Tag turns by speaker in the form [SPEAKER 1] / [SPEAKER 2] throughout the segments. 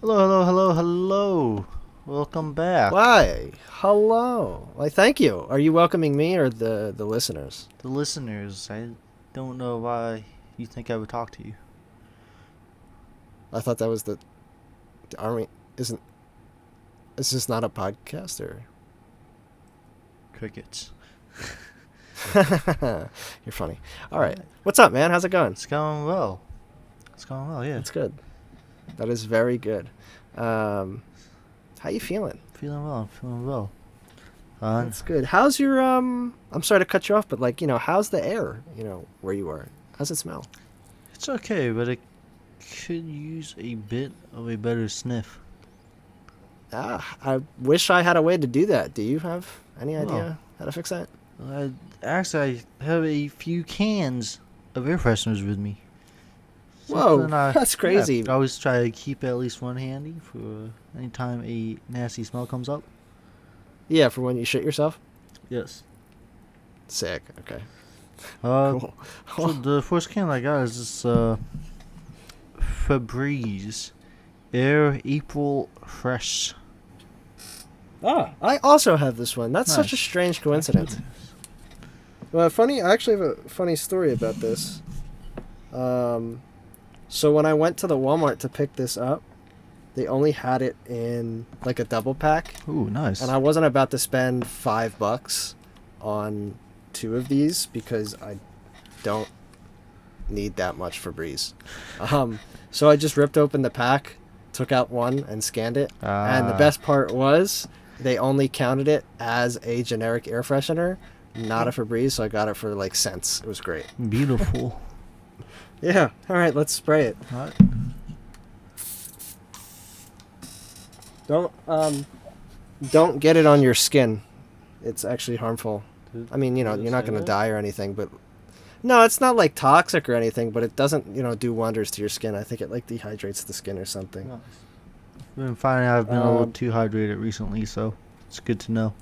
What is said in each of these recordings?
[SPEAKER 1] Hello, hello, hello, hello. Welcome back.
[SPEAKER 2] Why? Hello. Why, thank you. Are you welcoming me or the listeners?
[SPEAKER 1] The listeners, I don't know why you think I would talk to you.
[SPEAKER 2] I thought that was the army. Is this not a podcast or?
[SPEAKER 1] Crickets.
[SPEAKER 2] You're funny. All right. What's up, man? How's it going?
[SPEAKER 1] It's going well. It's going well, yeah.
[SPEAKER 2] It's good. That is very good. How you feeling?
[SPEAKER 1] Feeling well.
[SPEAKER 2] That's good. How's your I'm sorry to cut you off, but how's the air? Where you are? How's it smell?
[SPEAKER 1] It's okay, but it could use a bit of a better sniff.
[SPEAKER 2] I wish I had a way to do that. Do you have any idea how to fix that?
[SPEAKER 1] Actually, I have a few cans of air fresheners with me.
[SPEAKER 2] Whoa, that's crazy.
[SPEAKER 1] Yeah, I always try to keep at least one handy for any time a nasty smell comes up.
[SPEAKER 2] Yeah, for when you shit yourself?
[SPEAKER 1] Yes.
[SPEAKER 2] Sick, okay.
[SPEAKER 1] Cool. So the first can I got is this Febreze Air April Fresh.
[SPEAKER 2] I also have this one. That's such a strange coincidence. Well, I actually have a funny story about this. So when I went to the Walmart to pick this up, they only had it in like a double pack.
[SPEAKER 1] Ooh, nice.
[SPEAKER 2] And I wasn't about to spend $5 on 2 of these because I don't need that much Febreze. So I just ripped open the pack, took out one, and scanned it. And the best part was they only counted it as a generic air freshener, not a Febreze. So I got it for like cents. It was great.
[SPEAKER 1] Beautiful.
[SPEAKER 2] Yeah. All right, let's spray it.
[SPEAKER 1] All right.
[SPEAKER 2] Don't get it on your skin. It's actually harmful. I mean, you're not going to die or anything, but no, it's not like toxic or anything, but it doesn't, do wonders to your skin. I think it like dehydrates the skin or something.
[SPEAKER 1] Nice. I've been finding I've been a little too hydrated recently, so it's good to know.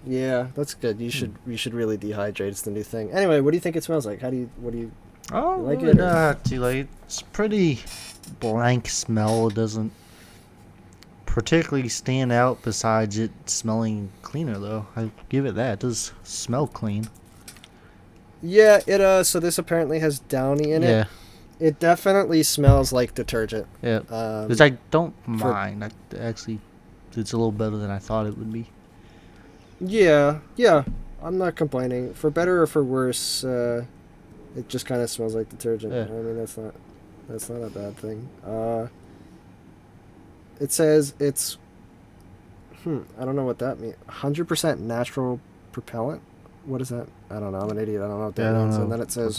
[SPEAKER 2] Yeah, that's good. You should really dehydrate. It's the new thing. Anyway, what do you think it smells like? What do you like
[SPEAKER 1] really
[SPEAKER 2] it?
[SPEAKER 1] Not too like. It's pretty blank smell. It doesn't particularly stand out besides it smelling cleaner, though. I give it that. It does smell clean.
[SPEAKER 2] Yeah, it so this apparently has Downy in it.
[SPEAKER 1] Yeah.
[SPEAKER 2] It definitely smells like detergent.
[SPEAKER 1] Yeah. Which I don't mind. Actually, it's a little better than I thought it would be.
[SPEAKER 2] Yeah. I'm not complaining. For better or for worse, it just kind of smells like detergent.
[SPEAKER 1] Yeah.
[SPEAKER 2] I mean, that's not a bad thing. It says it's I don't know what that means. 100% natural propellant. What is that? I don't know. I'm an idiot. I don't know what that means. And then it says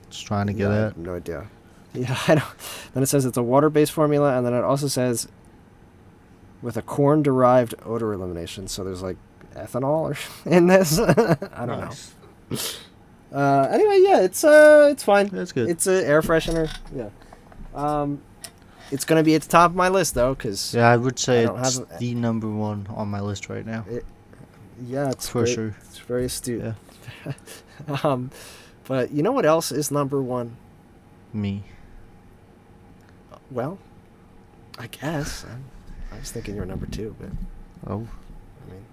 [SPEAKER 1] Just trying to get
[SPEAKER 2] I
[SPEAKER 1] at.
[SPEAKER 2] have no idea. Yeah, I don't. Then it says it's a water-based formula, and then it also says with a corn-derived odor elimination. So there's like ethanol in this. I don't know. Anyway, yeah, it's fine.
[SPEAKER 1] That's good.
[SPEAKER 2] It's an air freshener. Yeah. It's gonna be at the top of my list though, because
[SPEAKER 1] I would say it's the number one on my list right now.
[SPEAKER 2] It's
[SPEAKER 1] for
[SPEAKER 2] great.
[SPEAKER 1] sure.
[SPEAKER 2] It's very astute.
[SPEAKER 1] Yeah.
[SPEAKER 2] But you know what else is number one?
[SPEAKER 1] Me.
[SPEAKER 2] Well, I guess I was thinking you were number 2, but
[SPEAKER 1] Oh.
[SPEAKER 2] I mean,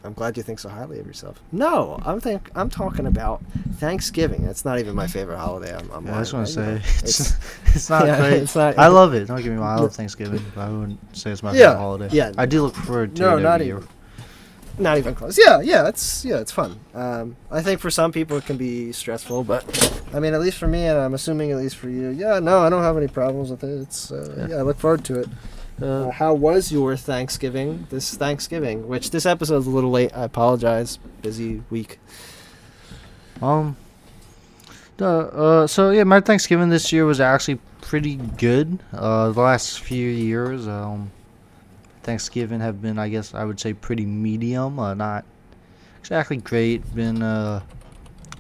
[SPEAKER 2] I'm glad you think so highly of yourself. No, I'm talking about Thanksgiving. It's not even my favorite holiday. I'm
[SPEAKER 1] I just want to say
[SPEAKER 2] it's
[SPEAKER 1] not
[SPEAKER 2] yeah,
[SPEAKER 1] great.
[SPEAKER 2] It's not.
[SPEAKER 1] I love it. Don't get me wrong. I love Thanksgiving, but I wouldn't say it's my favorite holiday.
[SPEAKER 2] Yeah.
[SPEAKER 1] I do look forward to it every year.
[SPEAKER 2] Not even close. Yeah, it's fun. I think for some people it can be stressful, but I mean, at least for me, and I'm assuming at least for you, I don't have any problems with it. It's I look forward to it. How was your Thanksgiving this Thanksgiving? Which this episode's a little late. I apologize. Busy week.
[SPEAKER 1] So yeah, my Thanksgiving this year was actually pretty good. The last few years, Thanksgiving have been, I guess I would say, pretty medium. Not exactly great. Been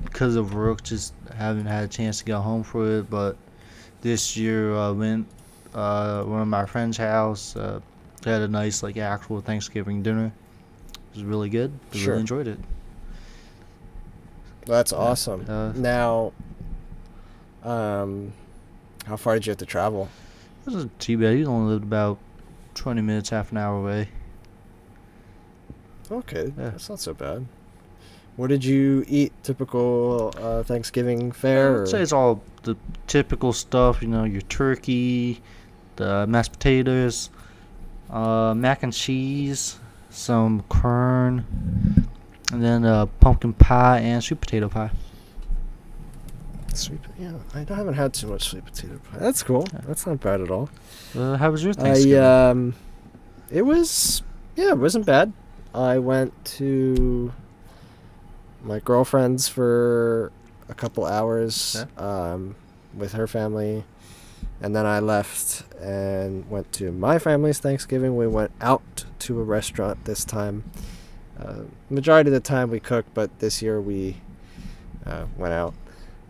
[SPEAKER 1] because of work, just haven't had a chance to go home for it. But this year, went one of my friends' house. Had a nice actual Thanksgiving dinner. It was really good. Really enjoyed it.
[SPEAKER 2] Well, that's awesome. Now, how far did you have to travel?
[SPEAKER 1] wasn't too bad. He only lived about 20 minutes, half an hour away.
[SPEAKER 2] Okay,
[SPEAKER 1] Yeah.
[SPEAKER 2] that's not so bad. What did you eat? Typical Thanksgiving
[SPEAKER 1] I
[SPEAKER 2] fare?
[SPEAKER 1] would say it's all the typical stuff, your turkey, the mashed potatoes, mac and cheese, some corn, and then pumpkin pie and sweet potato pie.
[SPEAKER 2] Sweet, yeah, I haven't had too much sweet potato pie. That's cool.
[SPEAKER 1] Yeah.
[SPEAKER 2] That's not bad at all.
[SPEAKER 1] How was your Thanksgiving?
[SPEAKER 2] It wasn't bad. I went to my girlfriend's for a couple hours with her family, and then I left and went to my family's Thanksgiving. We went out to a restaurant this time. Majority of the time we cook, but this year we went out.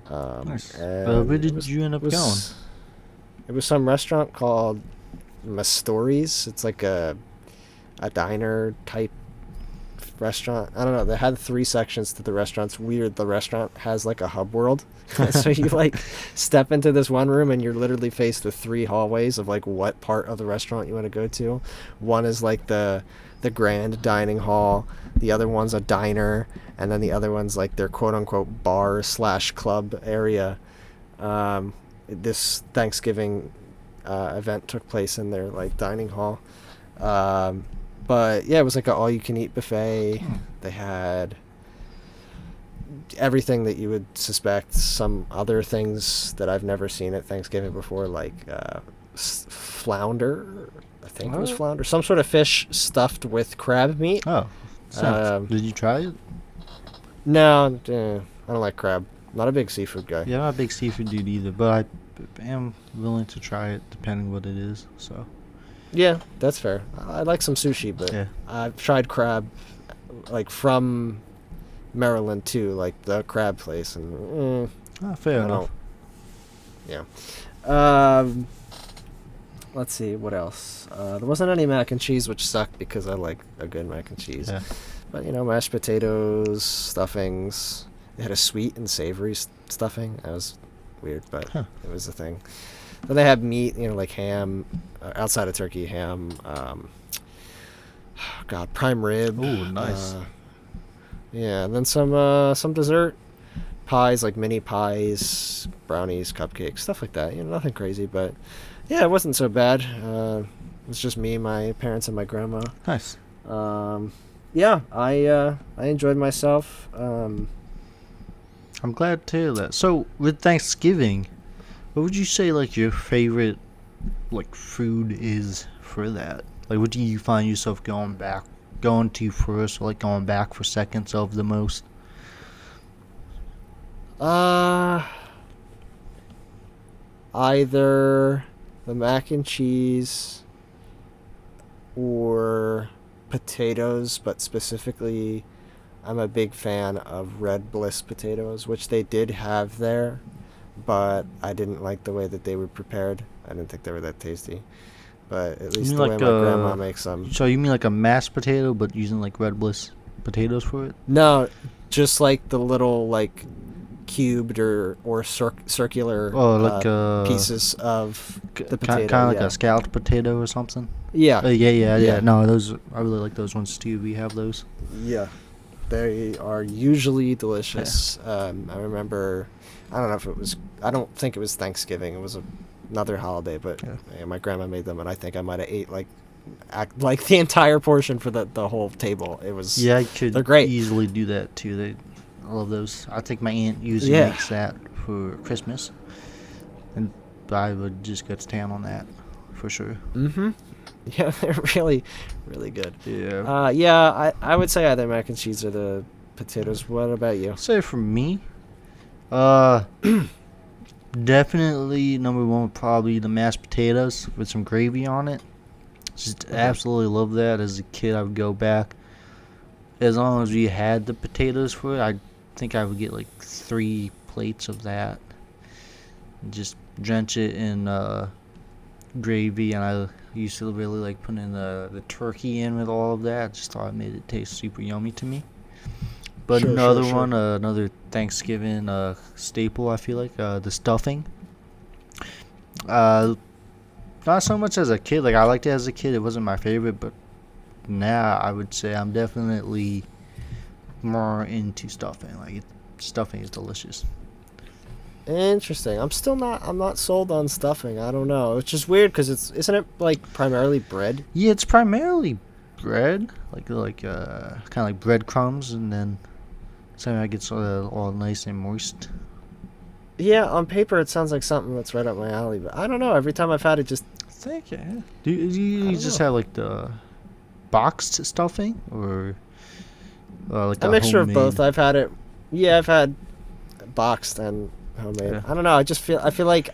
[SPEAKER 1] Nice.
[SPEAKER 2] And
[SPEAKER 1] Where did you end up going?
[SPEAKER 2] It was some restaurant called Mastori's. It's like a diner type restaurant. I don't know. They had 3 sections to the restaurant. It's weird. The restaurant has like a hub world. So you like step into this one room and you're literally faced with 3 hallways of like what part of the restaurant you want to go to. One is like the grand dining hall. The other one's a diner, and then the other one's like their quote unquote bar / club area. This Thanksgiving event took place in their like dining hall. But yeah, it was like an all-you-can-eat buffet. They had everything that you would suspect. Some other things that I've never seen at Thanksgiving before, like flounder. I think it was flounder. Some sort of fish stuffed with crab meat.
[SPEAKER 1] Oh, did you try it?
[SPEAKER 2] No, I don't like crab. Not a big seafood guy.
[SPEAKER 1] Yeah, I'm not a big seafood dude either, but I am willing to try it depending what it is. So.
[SPEAKER 2] Yeah, that's fair. I like some sushi, but
[SPEAKER 1] Yeah.
[SPEAKER 2] I've tried crab, like from Maryland too, like the crab place, and
[SPEAKER 1] Fair
[SPEAKER 2] I
[SPEAKER 1] enough.
[SPEAKER 2] don't- yeah. Let's see what else. There wasn't any mac and cheese, which sucked because I like a good mac and cheese.
[SPEAKER 1] Yeah.
[SPEAKER 2] But mashed potatoes, stuffings. They had a sweet and savory stuffing. That was weird, but it was a thing. Then they had meat, like ham, outside of turkey, ham. Prime rib.
[SPEAKER 1] Ooh, nice.
[SPEAKER 2] Yeah, and then some dessert, pies, like mini pies, brownies, cupcakes, stuff like that. Nothing crazy, but yeah, it wasn't so bad. It was just me, my parents, and my grandma.
[SPEAKER 1] Nice.
[SPEAKER 2] Yeah, I enjoyed myself.
[SPEAKER 1] I'm glad to hear that. So, with Thanksgiving, what would you say, like, your favorite, like, food is for that? Like, what do you find yourself going to first, or, like, going back for seconds of the most?
[SPEAKER 2] Either the mac and cheese or potatoes, but specifically, I'm a big fan of Red Bliss potatoes, which they did have there, but I didn't like the way that they were prepared. I didn't think they were that tasty. But at least the way my grandma makes them.
[SPEAKER 1] So you mean like a mashed potato, but using like Red Bliss potatoes for it?
[SPEAKER 2] No, just like the little like cubed or circular pieces of the potato.
[SPEAKER 1] Kind of like a scalloped potato or something?
[SPEAKER 2] Yeah.
[SPEAKER 1] Yeah. No, those I really like those ones too. We have those.
[SPEAKER 2] Yeah. They are usually delicious. Yeah. I remember, I don't think it was Thanksgiving. It was another holiday, but my grandma made them, and I think I might have ate like the entire portion for the whole table. It was they're great.
[SPEAKER 1] Easily do that too. I love those. I think my aunt usually makes that for Christmas, and I would just go to town on that for sure.
[SPEAKER 2] Mm-hmm. Yeah, they're really, really good.
[SPEAKER 1] Yeah.
[SPEAKER 2] I would say either mac and cheese or the potatoes. What about you?
[SPEAKER 1] Say for me, definitely number one would probably the mashed potatoes with some gravy on it. Just absolutely love that. As a kid, I would go back. As long as we had the potatoes for it, I think I would get like 3 plates of that. Just drench it in gravy, and I used to really like putting the turkey in with all of that. Just thought it made it taste super yummy to me. But another Thanksgiving staple, I feel like, the stuffing. Not so much as a kid. Like I liked it as a kid. It wasn't my favorite, but now I would say I'm definitely more into stuffing. Stuffing is delicious.
[SPEAKER 2] Interesting. I'm not sold on stuffing. I don't know. It's just weird because isn't it like primarily bread?
[SPEAKER 1] Yeah, it's primarily bread, kind of like breadcrumbs, and then somehow it gets all nice and moist.
[SPEAKER 2] Yeah, on paper it sounds like something that's right up my alley, but I don't know. Every time I've had it, just
[SPEAKER 1] I think yeah. Do you just have like the boxed stuffing or like the
[SPEAKER 2] a mixture
[SPEAKER 1] homemade?
[SPEAKER 2] of both. I've had it. Yeah, I've had boxed and homemade.
[SPEAKER 1] Yeah.
[SPEAKER 2] I don't know. I feel like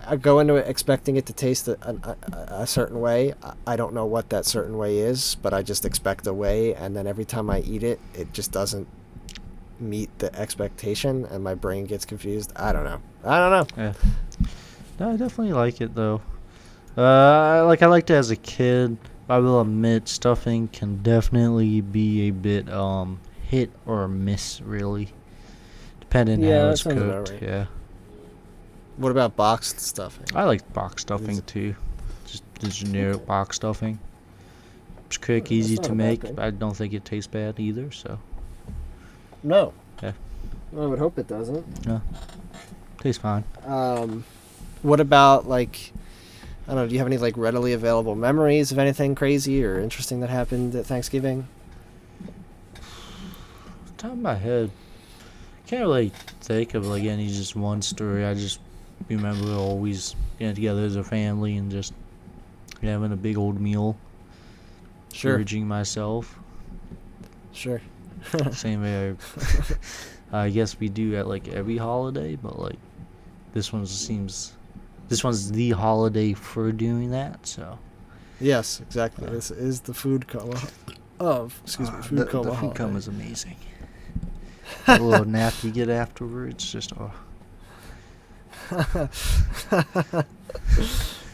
[SPEAKER 2] I go into it expecting it to taste a certain way. I don't know what that certain way is, but I just expect a way, and then every time I eat it, it just doesn't meet the expectation, and my brain gets confused. I don't know.
[SPEAKER 1] Yeah. No, I definitely like it though. I liked it as a kid. I will admit stuffing can definitely be a bit hit or miss really, depending
[SPEAKER 2] Yeah,
[SPEAKER 1] how
[SPEAKER 2] that
[SPEAKER 1] it's
[SPEAKER 2] sounds about
[SPEAKER 1] cooked.
[SPEAKER 2] right.
[SPEAKER 1] Yeah.
[SPEAKER 2] What about boxed stuffing?
[SPEAKER 1] I like box stuffing too. Just the generic box stuffing. It's quick,
[SPEAKER 2] That's
[SPEAKER 1] easy
[SPEAKER 2] not
[SPEAKER 1] to
[SPEAKER 2] a bad
[SPEAKER 1] make.
[SPEAKER 2] thing.
[SPEAKER 1] I don't think it tastes bad either, so
[SPEAKER 2] No.
[SPEAKER 1] yeah.
[SPEAKER 2] I would hope it doesn't.
[SPEAKER 1] Yeah. Tastes fine.
[SPEAKER 2] What about like, I don't know, do you have any like readily available memories of anything crazy or interesting that happened at Thanksgiving?
[SPEAKER 1] Top of my head. Can't really think of like any just one story. I just remember always getting together as a family and just having a big old meal.
[SPEAKER 2] Sure.
[SPEAKER 1] Purging myself.
[SPEAKER 2] Sure.
[SPEAKER 1] Same way I guess we do at like every holiday, but like this one's the holiday for doing that, so
[SPEAKER 2] Yes, exactly. This is the food coma of, food coma
[SPEAKER 1] the food
[SPEAKER 2] holiday.
[SPEAKER 1] coma is amazing. The little nap you get afterwards, just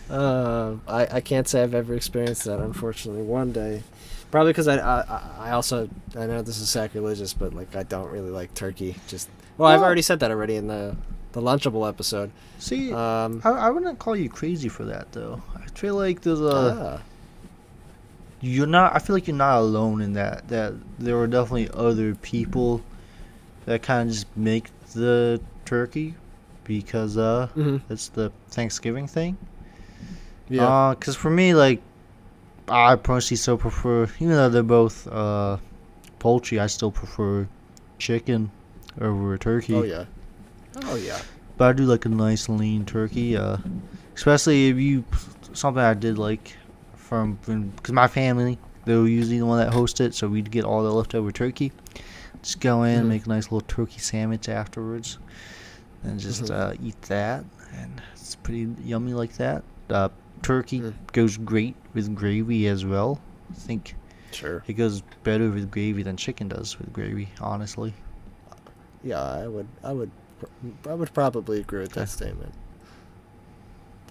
[SPEAKER 2] I can't say I've ever experienced that, unfortunately. One day, probably because I also, I know this is sacrilegious, but like I don't really like turkey. I've
[SPEAKER 1] Well-
[SPEAKER 2] already said that already in the Lunchable episode.
[SPEAKER 1] see.
[SPEAKER 2] Um,
[SPEAKER 1] I wouldn't call you crazy for that though. I feel like there's a you're not. I feel like you're not alone in that. That there are definitely other people that kind of just make the turkey because
[SPEAKER 2] mhm.
[SPEAKER 1] it's the Thanksgiving thing.
[SPEAKER 2] Yeah.
[SPEAKER 1] Cause for me, like, I personally still prefer, even though they're both poultry, I still prefer chicken over turkey.
[SPEAKER 2] Oh yeah. Oh yeah.
[SPEAKER 1] But I do like a nice lean turkey. Especially if you something I did like because my family, they were usually the one that hosted it, so we'd get all the leftover turkey. Just go in,
[SPEAKER 2] Mhm.
[SPEAKER 1] make a nice little turkey sandwich afterwards, and just eat that, and it's pretty yummy like that. Turkey
[SPEAKER 2] Mm.
[SPEAKER 1] goes great with gravy as well. I think
[SPEAKER 2] Sure.
[SPEAKER 1] it goes better with gravy than chicken does with gravy, honestly.
[SPEAKER 2] Yeah, I would probably agree with that
[SPEAKER 1] Okay.
[SPEAKER 2] statement.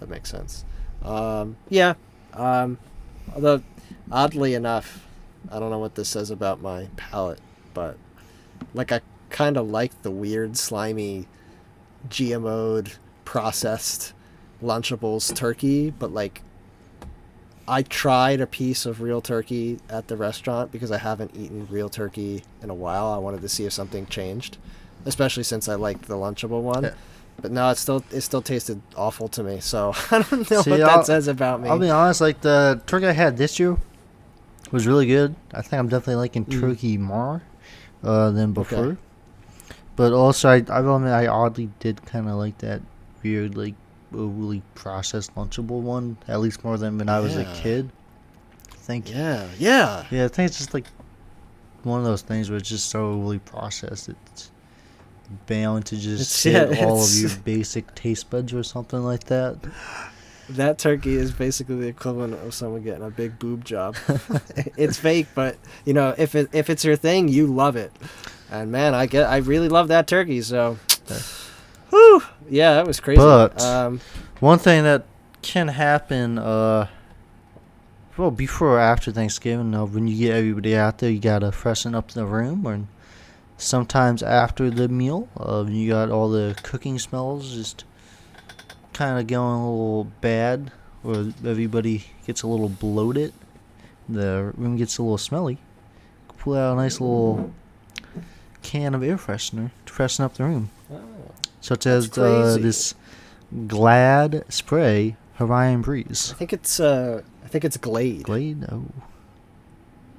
[SPEAKER 2] That makes sense. Yeah. Although, oddly enough, I don't know what this says about my palate, but like I kind of like the weird, slimy, GMO'd, processed Lunchables turkey, but like I tried a piece of real turkey at the restaurant because I haven't eaten real turkey in a while. I wanted to see if something changed, especially since I liked the Lunchable one.
[SPEAKER 1] Yeah.
[SPEAKER 2] But no, it still tasted awful to me. So I don't know
[SPEAKER 1] See,
[SPEAKER 2] what that says about me.
[SPEAKER 1] I'll be honest, like the turkey I had this year was really good. I think I'm definitely liking turkey more than before.
[SPEAKER 2] Okay.
[SPEAKER 1] But also, I will admit I oddly did kind of like that weird, like, overly processed Lunchable one, at least more than when I was a
[SPEAKER 2] Yeah.
[SPEAKER 1] kid. I think.
[SPEAKER 2] Yeah.
[SPEAKER 1] Yeah, I think it's just like one of those things where it's just so overly processed. It's bound to just hit all of your basic taste buds or something like that.
[SPEAKER 2] That turkey is basically the equivalent of someone getting a big boob job. It's fake, but you know, if it's your thing, you love it. And man, I really love that turkey. So, whew, yeah, that was crazy.
[SPEAKER 1] But one thing that can happen, well, before or after Thanksgiving, when you get everybody out there, you gotta freshen up the room, or sometimes after the meal, when you got all the cooking smells just kind of going a little bad or everybody gets a little bloated, the room gets a little smelly, pull out a nice little can of air freshener to freshen up the room.
[SPEAKER 2] Oh,
[SPEAKER 1] Such
[SPEAKER 2] that's
[SPEAKER 1] as
[SPEAKER 2] crazy.
[SPEAKER 1] this Glad spray Hawaiian Breeze.
[SPEAKER 2] I think it's Glade.
[SPEAKER 1] Glade? Oh,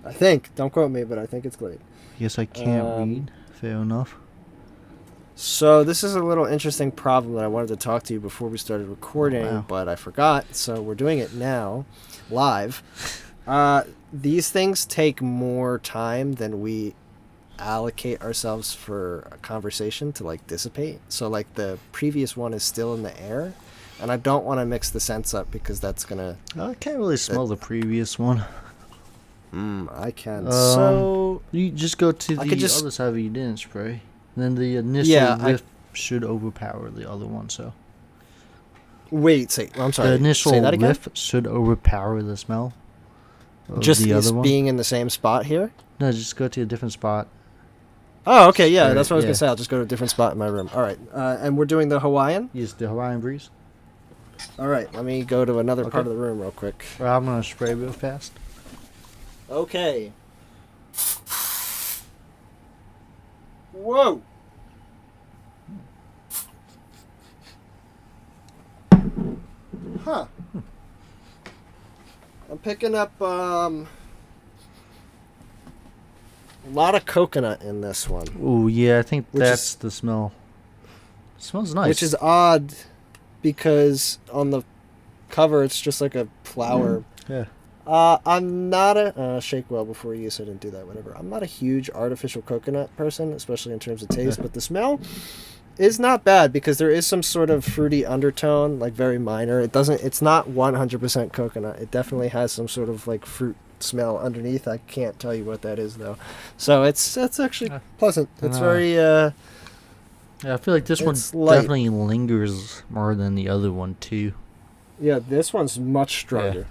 [SPEAKER 2] I think. Don't quote me, but I think it's Glade.
[SPEAKER 1] guess I can't read. Fair enough.
[SPEAKER 2] So this is a little interesting problem that I wanted to talk to you before we started recording,
[SPEAKER 1] Wow.
[SPEAKER 2] but I forgot, so we're doing it now, live. These things take more time than we allocate ourselves for a conversation to like dissipate. So like the previous one is still in the air, and I don't want to mix the scents up because that's gonna.
[SPEAKER 1] I can't really smell the previous one.
[SPEAKER 2] I can. So
[SPEAKER 1] You just go to
[SPEAKER 2] I
[SPEAKER 1] the
[SPEAKER 2] could just-
[SPEAKER 1] other side where you didn't spray. Then the initial
[SPEAKER 2] Yeah,
[SPEAKER 1] whiff should overpower the other one. So
[SPEAKER 2] wait, I'm sorry.
[SPEAKER 1] the initial
[SPEAKER 2] say that again.
[SPEAKER 1] whiff should overpower the smell of
[SPEAKER 2] Just
[SPEAKER 1] the
[SPEAKER 2] is
[SPEAKER 1] other one.
[SPEAKER 2] being in the same spot here.
[SPEAKER 1] No, just go to a different spot.
[SPEAKER 2] Oh, okay, yeah,
[SPEAKER 1] Right,
[SPEAKER 2] that's what I was
[SPEAKER 1] yeah.
[SPEAKER 2] gonna say. I'll just go to a different spot in my room. All right, and we're doing the Hawaiian.
[SPEAKER 1] Use the Hawaiian Breeze.
[SPEAKER 2] All right, let me go to another part
[SPEAKER 1] Okay.
[SPEAKER 2] of the room real quick.
[SPEAKER 1] Well, I'm gonna spray real fast.
[SPEAKER 2] Okay. Whoa. Huh. I'm picking up a lot of coconut in this one,
[SPEAKER 1] Oh yeah, I think
[SPEAKER 2] Which
[SPEAKER 1] that's
[SPEAKER 2] is-
[SPEAKER 1] the smell. It smells nice.
[SPEAKER 2] which is odd because on the cover it's just like a flower.
[SPEAKER 1] yeah.
[SPEAKER 2] I'm not a shake well before you use it and do that, whatever. I'm not a huge artificial coconut person, especially in terms of taste,
[SPEAKER 1] Yeah.
[SPEAKER 2] but the smell is not bad because there is some sort of fruity undertone, like very minor. It's not 100% coconut. It definitely has some sort of like fruit smell underneath. I can't tell you what that is though. So it's actually pleasant. It's
[SPEAKER 1] And,
[SPEAKER 2] very
[SPEAKER 1] Yeah, I feel like this one
[SPEAKER 2] It's light.
[SPEAKER 1] definitely lingers more than the other one too.
[SPEAKER 2] yeah, this one's much stronger.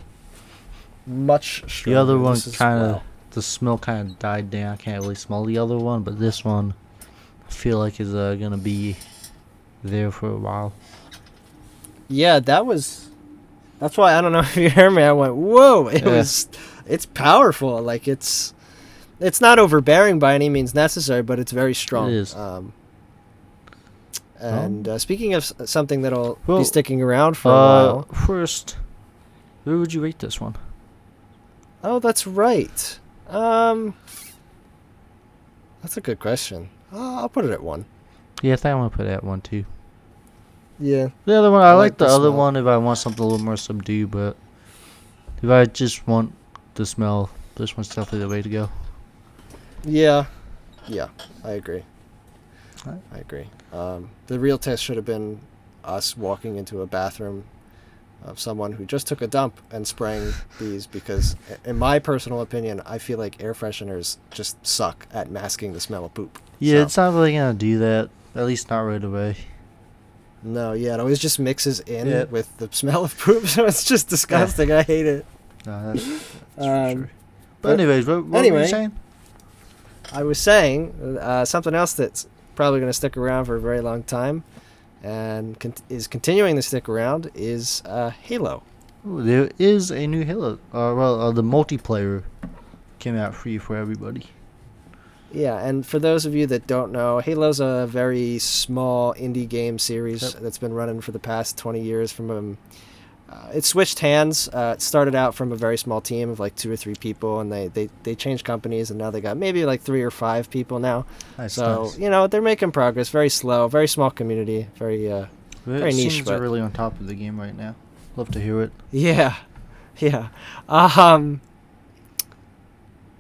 [SPEAKER 2] Much stronger.
[SPEAKER 1] The other one
[SPEAKER 2] This is-
[SPEAKER 1] kind of
[SPEAKER 2] wow.
[SPEAKER 1] the smell kind of died down. I can't really smell the other one, but this one I feel like is gonna be there for a while.
[SPEAKER 2] Yeah, that's why I don't know if you heard me. I went, whoa!
[SPEAKER 1] Yeah.
[SPEAKER 2] It's powerful. Like it's not overbearing by any means necessary, but it's very strong.
[SPEAKER 1] It is.
[SPEAKER 2] Speaking of something that'll
[SPEAKER 1] Well,
[SPEAKER 2] be sticking around for a while.
[SPEAKER 1] First, where would you rate this one?
[SPEAKER 2] Oh, that's right. That's a good question. I'll put it at 1.
[SPEAKER 1] Yeah, I think I'm gonna put that one too.
[SPEAKER 2] Yeah.
[SPEAKER 1] The other one, I like the
[SPEAKER 2] the
[SPEAKER 1] other
[SPEAKER 2] smell.
[SPEAKER 1] one if I want something a little more subdued, but if I just want the smell, this one's definitely the way to go.
[SPEAKER 2] Yeah. Yeah, I agree.
[SPEAKER 1] Alright.
[SPEAKER 2] I agree. The real test should have been us walking into a bathroom of someone who just took a dump and spraying these because, in my personal opinion, I feel like air fresheners just suck at masking the smell of poop.
[SPEAKER 1] Yeah,
[SPEAKER 2] So-
[SPEAKER 1] it's not really gonna do that. At least not right away.
[SPEAKER 2] No, yeah, it always just mixes in
[SPEAKER 1] Yeah.
[SPEAKER 2] with the smell of poop, so it's just disgusting. I hate it.
[SPEAKER 1] No, that's for
[SPEAKER 2] Um,
[SPEAKER 1] sure.
[SPEAKER 2] but
[SPEAKER 1] But anyways, what were
[SPEAKER 2] anyway,
[SPEAKER 1] you saying?
[SPEAKER 2] I was saying something else that's probably going to stick around for a very long time and is continuing to stick around is Halo.
[SPEAKER 1] Ooh, there is a new Halo. The multiplayer came out free for everybody.
[SPEAKER 2] Yeah, and for those of you that don't know, Halo's a very small indie game series
[SPEAKER 1] Yep.
[SPEAKER 2] that's been running for the past 20 years. It switched hands. It started out from a very small team of like 2 or 3 people, and they changed companies, and now they got maybe like 3 or 5 people now.
[SPEAKER 1] Nice,
[SPEAKER 2] So,
[SPEAKER 1] nice.
[SPEAKER 2] they're making progress. Very slow, very small community, very very
[SPEAKER 1] It
[SPEAKER 2] niche,
[SPEAKER 1] seems
[SPEAKER 2] but-
[SPEAKER 1] they're really on top of the game right now. Love to hear it.
[SPEAKER 2] Yeah, yeah.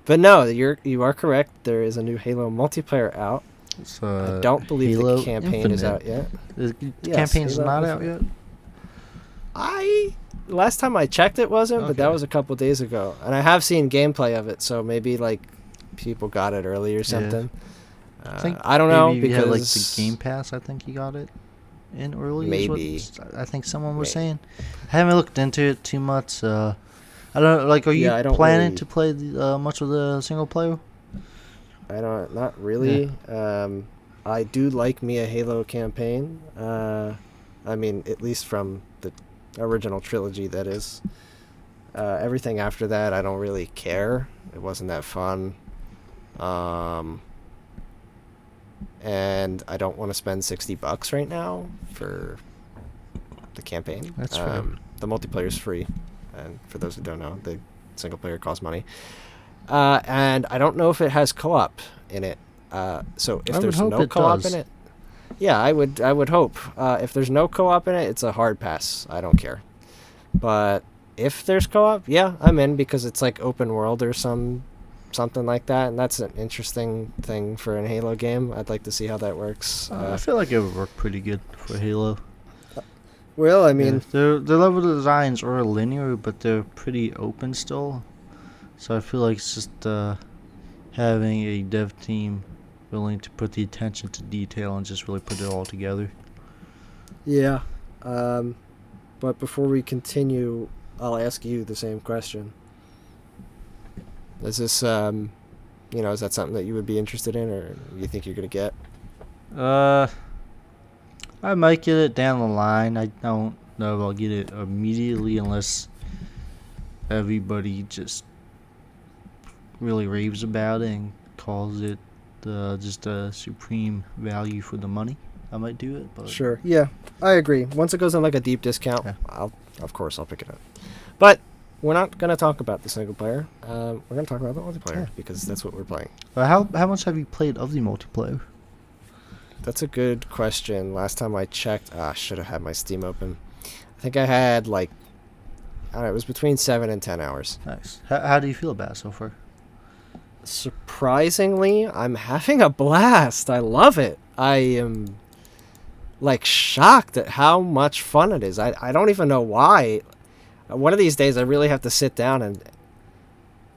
[SPEAKER 2] But no, you are correct. There is a new Halo multiplayer out.
[SPEAKER 1] It's,
[SPEAKER 2] I don't believe
[SPEAKER 1] Halo
[SPEAKER 2] the campaign is
[SPEAKER 1] Infinite.
[SPEAKER 2] out yet.
[SPEAKER 1] The
[SPEAKER 2] Yes,
[SPEAKER 1] campaign's
[SPEAKER 2] Halo
[SPEAKER 1] not out
[SPEAKER 2] Infinite.
[SPEAKER 1] yet.
[SPEAKER 2] Last time I checked, it wasn't, but that
[SPEAKER 1] Okay.
[SPEAKER 2] was a couple days ago, and I have seen gameplay of it. So maybe like people got it early or something. I don't know
[SPEAKER 1] maybe if you had, like the
[SPEAKER 2] because
[SPEAKER 1] Game Pass. I think you got it in early. is
[SPEAKER 2] Maybe.
[SPEAKER 1] what I think someone was
[SPEAKER 2] Maybe.
[SPEAKER 1] saying. I haven't looked into it too much. I don't like. Are you
[SPEAKER 2] Yeah, I don't
[SPEAKER 1] planning
[SPEAKER 2] really-
[SPEAKER 1] to play much of the single player?
[SPEAKER 2] I don't, not really. I do like me a Halo campaign. I mean, at least from the original trilogy, that is. Everything after that, I don't really care. It wasn't that fun. And I don't want to spend $60 right now for the campaign.
[SPEAKER 1] That's fair.
[SPEAKER 2] The multiplayer is free, and for those who don't know, the single player costs money. And I don't know if it has co-op in it. So if there's no co-op in it, yeah, I would hope. If there's no co-op in it, it's a hard pass. I don't care. But if there's co-op, yeah, I'm in, because it's like open world or something like that, and that's an interesting thing for a Halo game. I'd like to see how that works.
[SPEAKER 1] I feel like it would work pretty good for Halo.
[SPEAKER 2] Well, I mean,
[SPEAKER 1] their level designs are linear, but they're pretty open still. So I feel like it's just having a dev team willing to put the attention to detail and just really put it all together.
[SPEAKER 2] Yeah. But before we continue, I'll ask you the same question. Is this, is that something that you would be interested in, or you think you're going to get?
[SPEAKER 1] I might get it down the line. I don't know if I'll get it immediately unless everybody just really raves about it and calls it just a supreme value for the money. I might do it, but
[SPEAKER 2] sure. Yeah, I agree. Once it goes on like a deep discount,
[SPEAKER 1] yeah.
[SPEAKER 2] I'll pick it up. But we're not going to talk about the single player. We're going to talk about the multiplayer, because that's what we're playing.
[SPEAKER 1] How much have you played of the multiplayer?
[SPEAKER 2] That's a good question. Last time I checked, I should have had my Steam open. I think I had it was between 7 and 10 hours.
[SPEAKER 1] Nice. How do you feel about it so far?
[SPEAKER 2] Surprisingly, I'm having a blast. I love it. I am shocked at how much fun it is. I don't even know why. One of these days I really have to sit down and,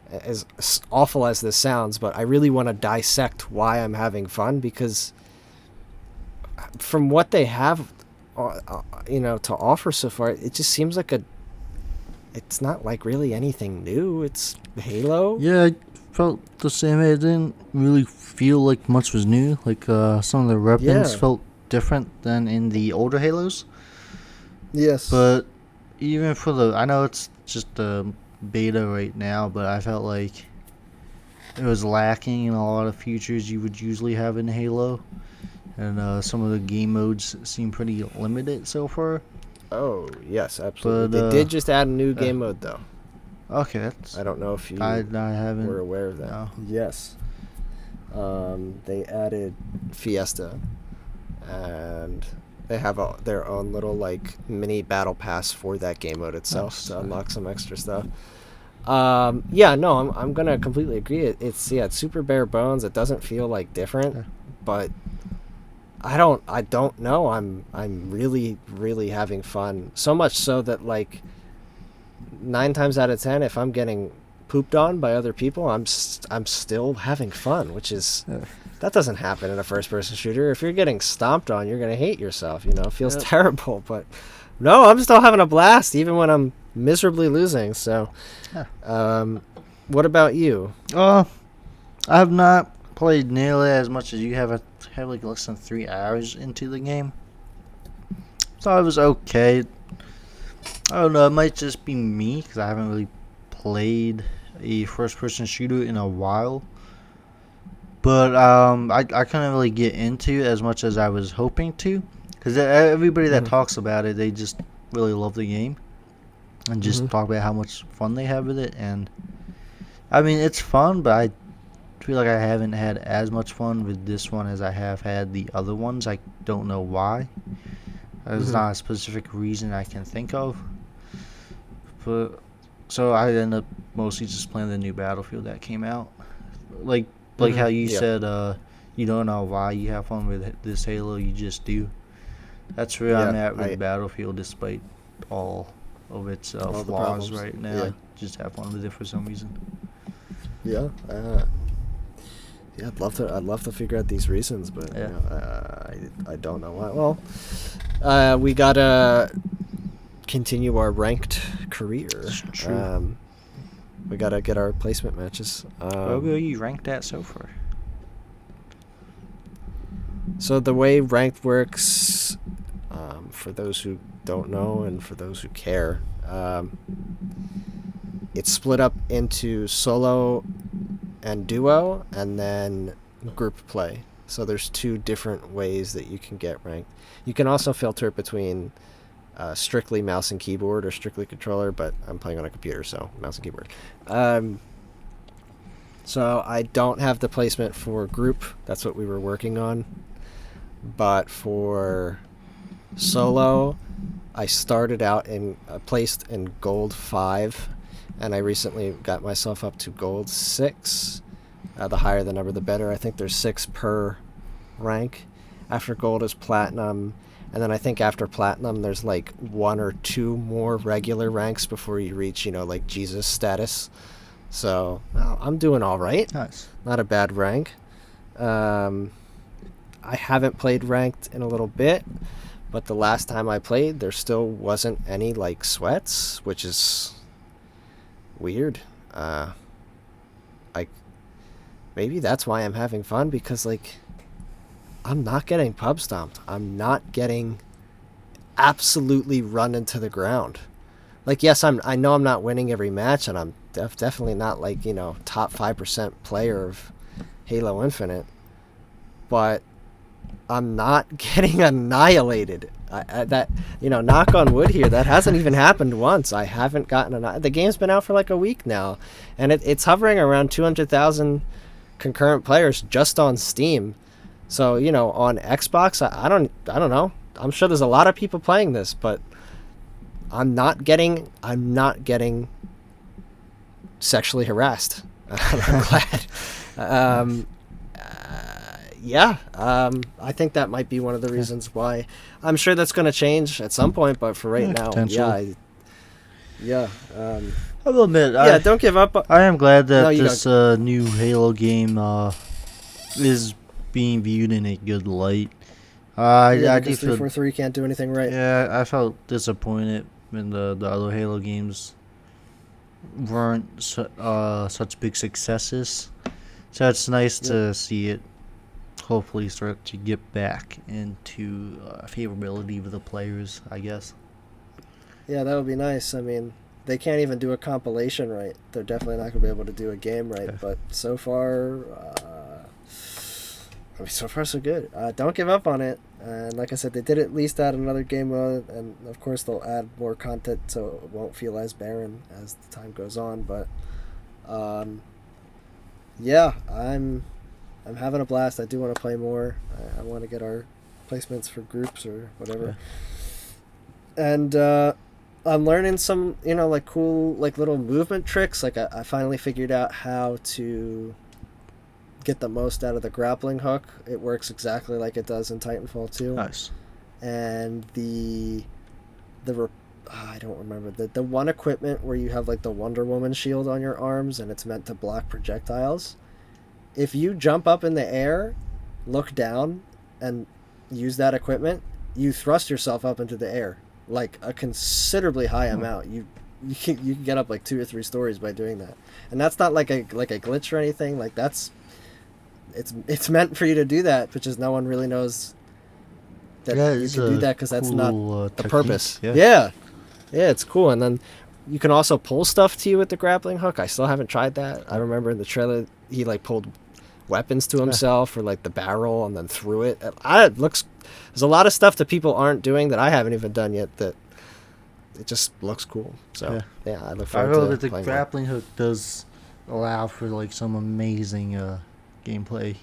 [SPEAKER 2] as awful as this sounds, but I really want to dissect why I'm having fun, because from what they have to offer so far, it just seems like it's not like really anything new. It's Halo.
[SPEAKER 1] Yeah, I felt the same way. It didn't really feel like much was new. Like some of the weapons felt different than in the older Halos.
[SPEAKER 2] Yes.
[SPEAKER 1] But even for I know it's just a beta right now, but I felt like it was lacking in a lot of features you would usually have in Halo. And some of the game modes seem pretty limited so far.
[SPEAKER 2] Oh, yes, absolutely.
[SPEAKER 1] But,
[SPEAKER 2] they did just add a new game mode, though.
[SPEAKER 1] Okay, that's...
[SPEAKER 2] I don't know if you
[SPEAKER 1] I haven't
[SPEAKER 2] were aware of that.
[SPEAKER 1] No.
[SPEAKER 2] Yes. They added Fiesta, and they have their own little mini battle pass for that game mode itself to unlock some extra stuff. I'm gonna completely agree. It's super bare bones. It doesn't feel different, but I don't know. I'm really, really having fun. So much so that 9 times out of 10, if I'm getting pooped on by other people, I'm still having fun, which is that doesn't happen in a first-person shooter. If you're getting stomped on, you're gonna hate yourself. It feels terrible. But no, I'm still having a blast, even when I'm miserably losing. So, what about you?
[SPEAKER 1] I have not played nearly as much as you have. I have less than 3 hours into the game. Thought it was okay. I don't know, it might just be me, because I haven't really played a first-person shooter in a while. But I couldn't really get into it as much as I was hoping to, because everybody that talks about it, they just really love the game and just talk about how much fun they have with it. And I mean, it's fun, but I feel like I haven't had as much fun with this one as I have had the other ones. I don't know why. There's not a specific reason I can think of. But so I ended up mostly just playing the new Battlefield that came out. Like how you said, you don't know why you have fun with this Halo, you just do. That's where I'm at with Battlefield, despite all of its flaws right now.
[SPEAKER 2] Yeah.
[SPEAKER 1] I just have fun with it for some reason.
[SPEAKER 2] Yeah. I'd love to figure out these reasons, but I don't know why. Well, we gotta continue our ranked career.
[SPEAKER 1] It's true.
[SPEAKER 2] We gotta get our placement matches.
[SPEAKER 1] Where will you rank that so far?
[SPEAKER 2] So the way ranked works, For those who don't know and for those who care, it's split up into solo and duo, and then group play. So there's 2 different ways that you can get ranked. You can also filter between strictly mouse and keyboard or strictly controller, but I'm playing on a computer, so mouse and keyboard. So I don't have the placement for group. That's what we were working on. But for solo, I started out placed in gold 5, and I recently got myself up to gold 6. The higher the number, the better. I think there's 6 per rank. After gold is platinum, and then I think after platinum there's like 1 or 2 more regular ranks before you reach, like Jesus status. So I'm doing all right.
[SPEAKER 1] Nice.
[SPEAKER 2] Not a bad rank. I haven't played ranked in a little bit, but the last time I played, there still wasn't any like sweats, which is weird. Maybe that's why I'm having fun, because like I'm not getting pub stomped. I'm not getting absolutely run into the ground. Like, yes, I know I'm not winning every match, and I'm definitely not like, top 5% player of Halo Infinite, but I'm not getting annihilated. Knock on wood here, that hasn't even happened once. I haven't gotten the game's been out for like a week now, and it's hovering around 200,000 concurrent players just on Steam. So, on Xbox, I don't know. I'm sure there's a lot of people playing this, but I'm not getting sexually harassed. I'm glad. I think that might be one of the reasons why. I'm sure that's going to change at some point, but for right now,
[SPEAKER 1] I will admit,
[SPEAKER 2] don't give up.
[SPEAKER 1] I am glad that this new Halo game is being viewed in a good light. I do feel
[SPEAKER 2] 343 can't do anything right.
[SPEAKER 1] Yeah, I felt disappointed when the other Halo games weren't such big successes. So it's nice to see it hopefully start to get back into favorability with the players, I guess.
[SPEAKER 2] Yeah, that would be nice. I mean, they can't even do a compilation right. They're definitely not going to be able to do a game right. Okay. But so far, so far so good. Don't give up on it. And like I said, they did at least add another game mode, and of course they'll add more content so it won't feel as barren as the time goes on. But I'm having a blast. I do want to play more. I want to get our placements for groups or whatever. Yeah. And I'm learning some, like cool, like little movement tricks. Like I finally figured out how to get the most out of the grappling hook. It works exactly like it does in Titanfall 2.
[SPEAKER 1] Nice.
[SPEAKER 2] And I don't remember the one equipment where you have like the Wonder Woman shield on your arms and it's meant to block projectiles. If you jump up in the air, look down, and use that equipment, you thrust yourself up into the air like a considerably high amount. You can get up like 2 or 3 stories by doing that, and that's not like a glitch or anything. Like it's meant for you to do that, but just no one really knows that you can do that because that's not the purpose. Yeah, it's cool. And then you can also pull stuff to you with the grappling hook. I still haven't tried that. I remember in the trailer he like pulled weapons to himself or like the barrel and then threw it. There's a lot of stuff that people aren't doing that I haven't even done yet that it just looks cool. So I look forward to
[SPEAKER 1] I know that the grappling hook does allow for like some amazing gameplay.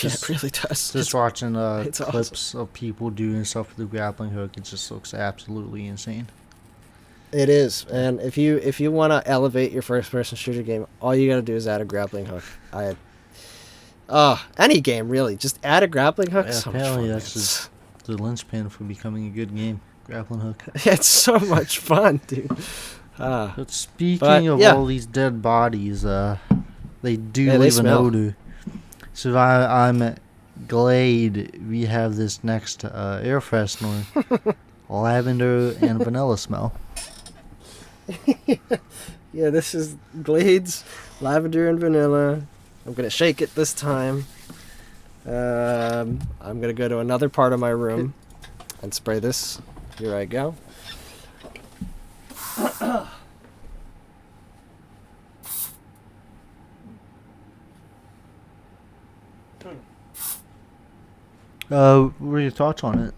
[SPEAKER 2] It really does.
[SPEAKER 1] Just watching clips
[SPEAKER 2] awesome.
[SPEAKER 1] of people doing stuff with the grappling hook, it just looks absolutely insane.
[SPEAKER 2] It is, and if you want to elevate your first-person shooter game, all you got to do is add a grappling hook. Any game really, just add a grappling hook.
[SPEAKER 1] Yeah, apparently that's just the linchpin for becoming a good game. Grappling hook.
[SPEAKER 2] It's so much fun, dude.
[SPEAKER 1] But speaking of all these dead bodies, they do leave an odor. So I'm glad we have this next air freshener, Lavender and Vanilla smell.
[SPEAKER 2] Yeah, this is Glade's Lavender and Vanilla. I'm gonna shake it this time. I'm gonna go to another part of my room and spray this. Here I go.
[SPEAKER 1] What are your thoughts on it?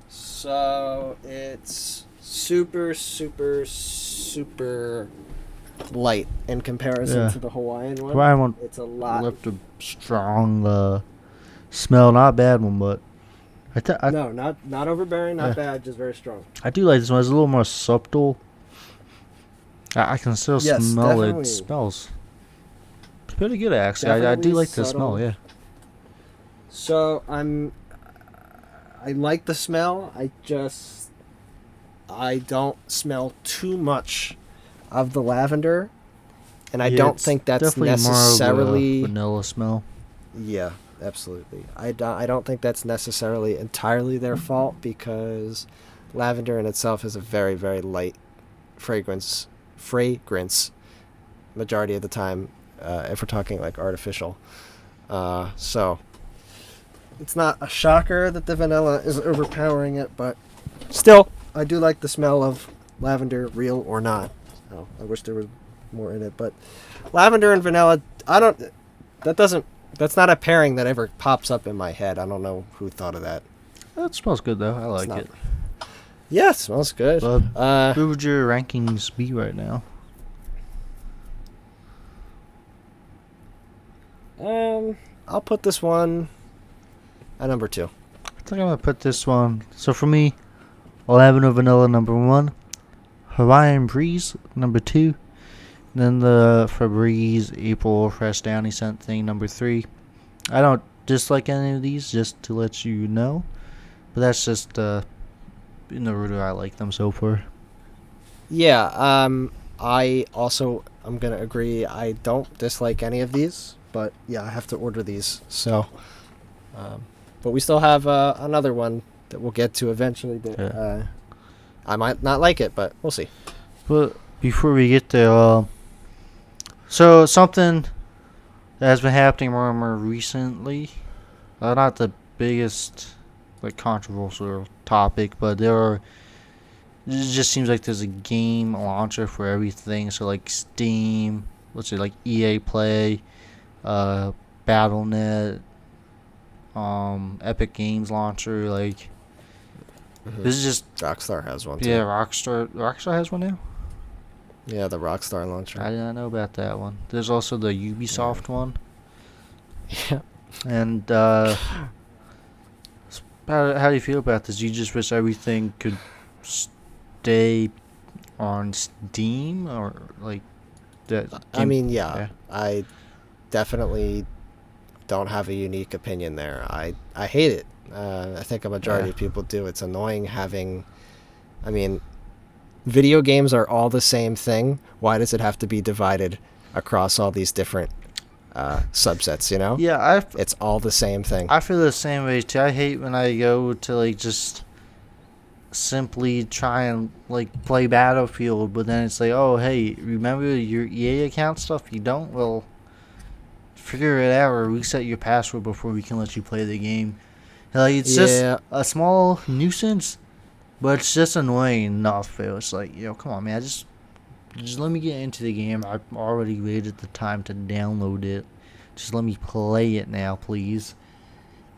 [SPEAKER 2] So it's super, super, super light in comparison
[SPEAKER 1] Yeah.
[SPEAKER 2] to the Hawaiian one.
[SPEAKER 1] Hawaiian one
[SPEAKER 2] It's a lot.
[SPEAKER 1] left a strong smell, not a bad one, but
[SPEAKER 2] No, not overbearing, not
[SPEAKER 1] Yeah.
[SPEAKER 2] bad, just very strong.
[SPEAKER 1] I do like this one. It's a little more subtle. I can still
[SPEAKER 2] Yes,
[SPEAKER 1] smell
[SPEAKER 2] definitely.
[SPEAKER 1] it. It smells pretty good, actually. I do
[SPEAKER 2] Definitely
[SPEAKER 1] like the smell,
[SPEAKER 2] subtle.
[SPEAKER 1] yeah.
[SPEAKER 2] So I like the smell. I don't smell too much of the lavender, and I
[SPEAKER 1] Yeah,
[SPEAKER 2] don't
[SPEAKER 1] it's
[SPEAKER 2] think that's
[SPEAKER 1] definitely
[SPEAKER 2] necessarily.
[SPEAKER 1] more of a vanilla smell.
[SPEAKER 2] Yeah, absolutely. I don't think that's necessarily entirely their fault, because lavender in itself is a very, very light fragrance majority of the time, if we're talking like artificial. So it's not a shocker that the vanilla is overpowering it, but still, I do like the smell of lavender, real or not. Oh, I wish there was more in it, but lavender and vanilla, that's not a pairing that ever pops up in my head. I don't know who thought of that.
[SPEAKER 1] That smells good, though. I like
[SPEAKER 2] not-
[SPEAKER 1] it.
[SPEAKER 2] Yeah, it smells good.
[SPEAKER 1] But who would your rankings be right now?
[SPEAKER 2] I'll put this one at number 2.
[SPEAKER 1] I think I'm going to put this one. So for me, Lavender Vanilla number 1. Hawaiian Breeze number 2. Then the Febreze April Fresh Downy Scent thing number 3. I don't dislike any of these, just to let you know. But that's just in the order I like them so far.
[SPEAKER 2] Yeah, I also am going to agree. I don't dislike any of these, but yeah, I have to order these. So, but we still have another one that we'll get to eventually. That
[SPEAKER 1] Yeah.
[SPEAKER 2] I might not like it, but we'll see.
[SPEAKER 1] But before we get there, so something that has been happening more and more recently, not the biggest like controversial topic, but it just seems like there's a game launcher for everything. So like Steam, let's say like EA Play, BattleNet, Epic Games launcher. Like this is just
[SPEAKER 2] Rockstar has one too.
[SPEAKER 1] yeah, Rockstar has one now.
[SPEAKER 2] Yeah, the Rockstar launcher.
[SPEAKER 1] I did not know about that one. There's also the Ubisoft one.
[SPEAKER 2] Yeah.
[SPEAKER 1] And how do you feel about this? You just wish everything could stay on Steam, or like that?
[SPEAKER 2] I mean, yeah, I definitely don't have a unique opinion there. I hate it. I think a majority of people do. It's annoying having. I mean, video games are all the same thing. Why does it have to be divided across all these different subsets? You know?
[SPEAKER 1] Yeah,
[SPEAKER 2] it's all the same thing.
[SPEAKER 1] I feel the same way too. I hate when I go to like just simply try and like play Battlefield, but then it's like, oh hey, remember your EA account stuff? You don't? Well, figure it out or reset your password before we can let you play the game. Like it's just a small nuisance, but it's just annoying enough. It was like, come on, man, just let me get into the game. I've already waited the time to download it. Just let me play it now, please.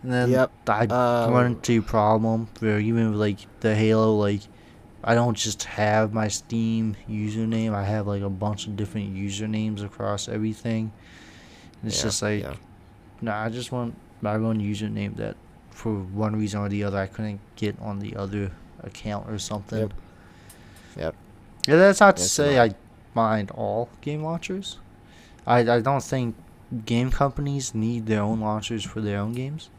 [SPEAKER 1] And then I run into a problem where even with like the Halo, like I don't just have my Steam username. I have like a bunch of different usernames across everything. And it's just like, I just want my own username that for one reason or the other I couldn't get on the other account or something.
[SPEAKER 2] Yep.
[SPEAKER 1] Yeah, that's not to say I mind all game launchers. I don't think game companies need their own launchers for their own games.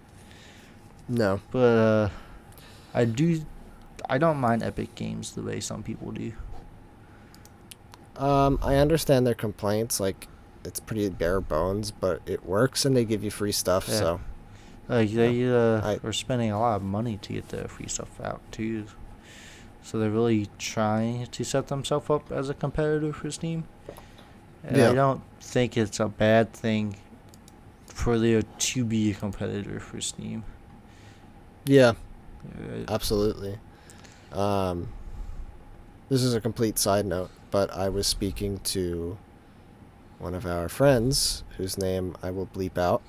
[SPEAKER 2] No.
[SPEAKER 1] But I don't mind Epic Games the way some people do.
[SPEAKER 2] I understand their complaints. Like, it's pretty bare bones, but it works and they give you free stuff.
[SPEAKER 1] Yeah.
[SPEAKER 2] So
[SPEAKER 1] like they are spending a lot of money to get the free stuff out too. So they're really trying to set themselves up as a competitor for Steam. And I don't think it's a bad thing for there to be a competitor for Steam.
[SPEAKER 2] Yeah,
[SPEAKER 1] Uh,
[SPEAKER 2] absolutely. This is a complete side note, but I was speaking to one of our friends, whose name I will bleep out.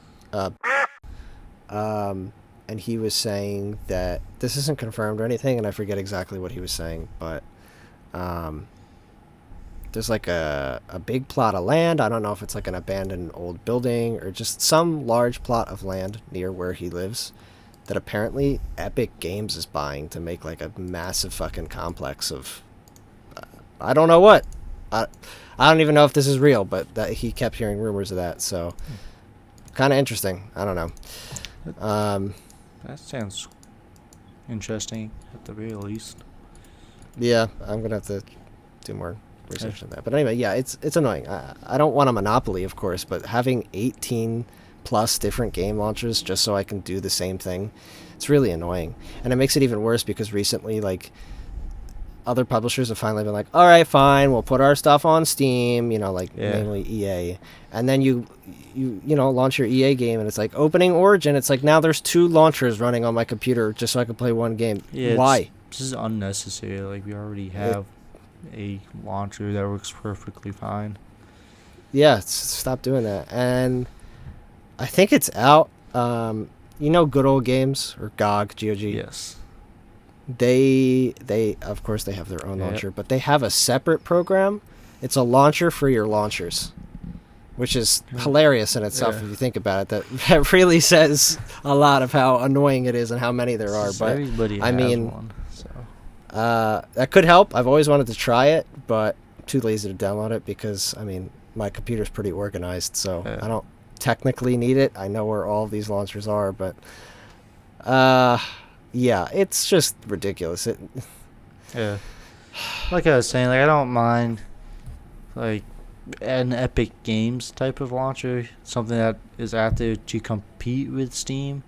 [SPEAKER 2] And he was saying that this isn't confirmed or anything, and I forget exactly what he was saying, but there's like a big plot of land. I don't know if it's like an abandoned old building or just some large plot of land near where he lives that apparently Epic Games is buying to make like a massive fucking complex of I don't know what. I don't even know if this is real, but that he kept hearing rumors of that, so kind of interesting. I don't know.
[SPEAKER 1] That sounds interesting at the very least.
[SPEAKER 2] Yeah, I'm gonna have to do more research on that. But anyway, yeah, it's annoying. I don't want a monopoly, of course, but having 18 plus different game launchers just so I can do the same thing, it's really annoying. And it makes it even worse because recently, like, other publishers have finally been like, all right, fine, we'll put our stuff on Steam, namely EA. And then you launch your EA game and it's like opening Origin. It's like now there's 2 launchers running on my computer just so I can play one game.
[SPEAKER 1] Yeah,
[SPEAKER 2] why?
[SPEAKER 1] This is unnecessary. Like, we already have a launcher that works perfectly fine.
[SPEAKER 2] Yeah, stop doing that. And I think it's out. Good Old Games or GOG.
[SPEAKER 1] Yes.
[SPEAKER 2] They of course they have their own launcher, but they have a separate program. It's a launcher for your launchers, which is hilarious in itself if you think about it. That really says a lot of how annoying it is and how many there are. But
[SPEAKER 1] everybody has one, so.
[SPEAKER 2] That could help. I've always wanted to try it, but I'm too lazy to download it because my computer's pretty organized, so I don't technically need it. I know where all of these launchers are, but yeah, it's just ridiculous.
[SPEAKER 1] Yeah. Like I was saying, I don't mind an Epic Games type of launcher, something that is out there to compete with Steam,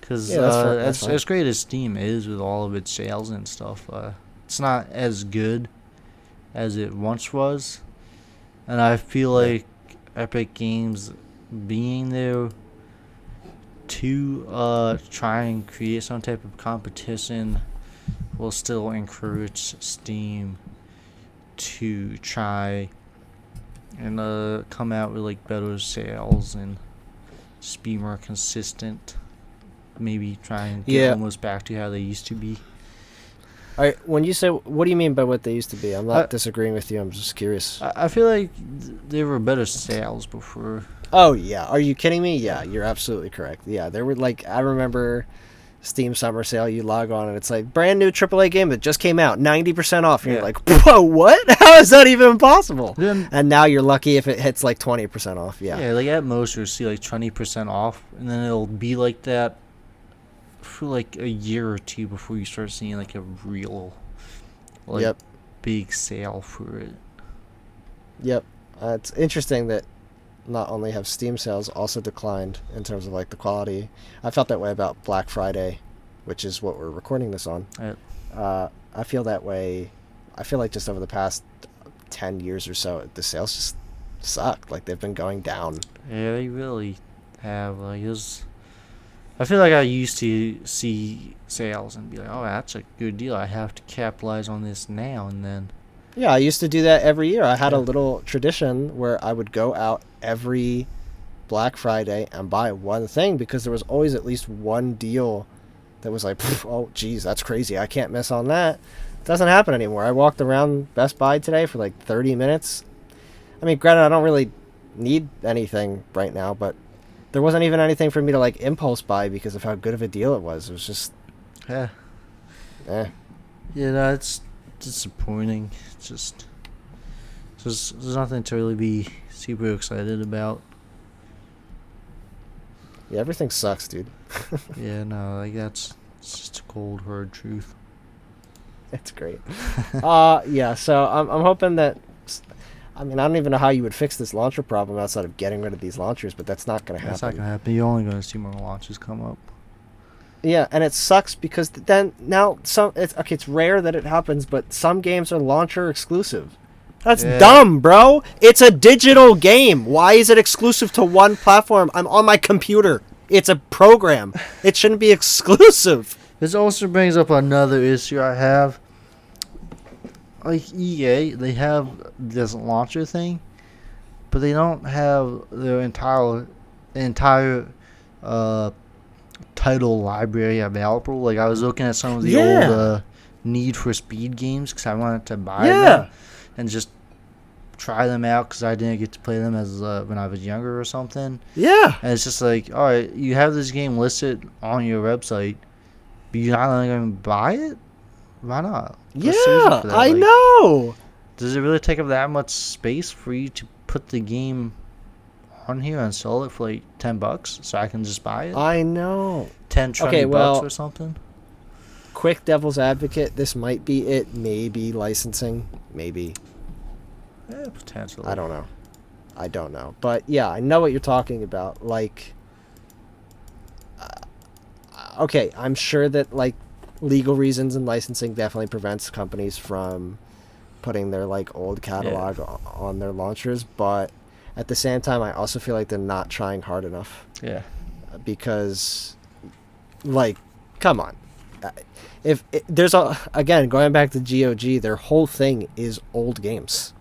[SPEAKER 1] because as great as Steam is with all of its sales and stuff, it's not as good as it once was, and I feel like Epic Games being there to try and create some type of competition will still encourage Steam to try and come out with better sales and just be more consistent. Maybe try and get almost back to how they used to be.
[SPEAKER 2] All right, when you say, what do you mean by what they used to be? I'm not disagreeing with you. I'm just curious.
[SPEAKER 1] I feel like there were better sales before.
[SPEAKER 2] Oh, yeah. Are you kidding me? Yeah, you're absolutely correct. Yeah, there were I remember Steam Summer Sale, you log on and it's like brand new AAA game that just came out, 90% off. And you're like, whoa, what? How is that even possible? And now you're lucky if it hits 20% off. Yeah.
[SPEAKER 1] Yeah, at most you'll see 20% off, and then it'll be like that for a year or two before you start seeing a real big sale for it.
[SPEAKER 2] Yep. It's interesting that not only have Steam sales also declined in terms of the quality. I felt that way about Black Friday, which is what we're recording this on.
[SPEAKER 1] Right.
[SPEAKER 2] I feel that way. I feel like just over the past 10 years or so, the sales just suck. They've been going down.
[SPEAKER 1] Yeah, they really have. I feel like I used to see sales and be like, oh, that's a good deal. I have to capitalize on this now and then.
[SPEAKER 2] Yeah, I used to do that every year. I had a little tradition where I would go out every Black Friday and buy one thing because there was always at least one deal that was oh, geez, that's crazy. I can't miss on that. It doesn't happen anymore. I walked around Best Buy today for 30 minutes. Granted, I don't really need anything right now, but there wasn't even anything for me to impulse buy because of how good of a deal it was. It was just...
[SPEAKER 1] Yeah.
[SPEAKER 2] Yeah,
[SPEAKER 1] no, it's disappointing. There's nothing to really be super excited about.
[SPEAKER 2] Yeah, everything sucks, dude.
[SPEAKER 1] Yeah, no, it's just a cold hard truth.
[SPEAKER 2] It's great. Yeah, so I'm hoping that... I don't even know how you would fix this launcher problem outside of getting rid of these launchers, but that's not going to happen.
[SPEAKER 1] That's not going to happen. You're only going to see more launches come up.
[SPEAKER 2] Yeah, and it sucks because then now it's rare that it happens, but some games are launcher exclusive. That's
[SPEAKER 1] Yeah.
[SPEAKER 2] dumb, bro. It's a digital game. Why is it exclusive to one platform? I'm on my computer. It's a program. It shouldn't be exclusive.
[SPEAKER 1] This also brings up another issue I have. Like EA, they have this launcher thing, but they don't have their entire uh, title library available. Like I was looking at some of the old Need for Speed games because I wanted to buy them and just try them out because I didn't get to play them as when I was younger or something.
[SPEAKER 2] Yeah.
[SPEAKER 1] And it's just like, all right, you have this game listed on your website, but you're not going to buy it? Why not? What's the reason
[SPEAKER 2] Yeah,
[SPEAKER 1] for that?
[SPEAKER 2] I
[SPEAKER 1] Like,
[SPEAKER 2] know.
[SPEAKER 1] does it really take up that much space for you to put the game on here and sell it for like $10 so I can just buy it?
[SPEAKER 2] I know.
[SPEAKER 1] 10, 20
[SPEAKER 2] Okay, well,
[SPEAKER 1] bucks or something?
[SPEAKER 2] Quick devil's advocate, this might be it. Maybe licensing. Maybe.
[SPEAKER 1] Yeah, potentially.
[SPEAKER 2] I don't know. But yeah, I know what you're talking about. Like, okay, I'm sure that like legal reasons and licensing definitely prevents companies from putting their like old catalog on their launchers, but at the same time I also feel like they're not trying hard enough.
[SPEAKER 1] Yeah.
[SPEAKER 2] Because like, come on. If there's again, going back to GOG, their whole thing is old games.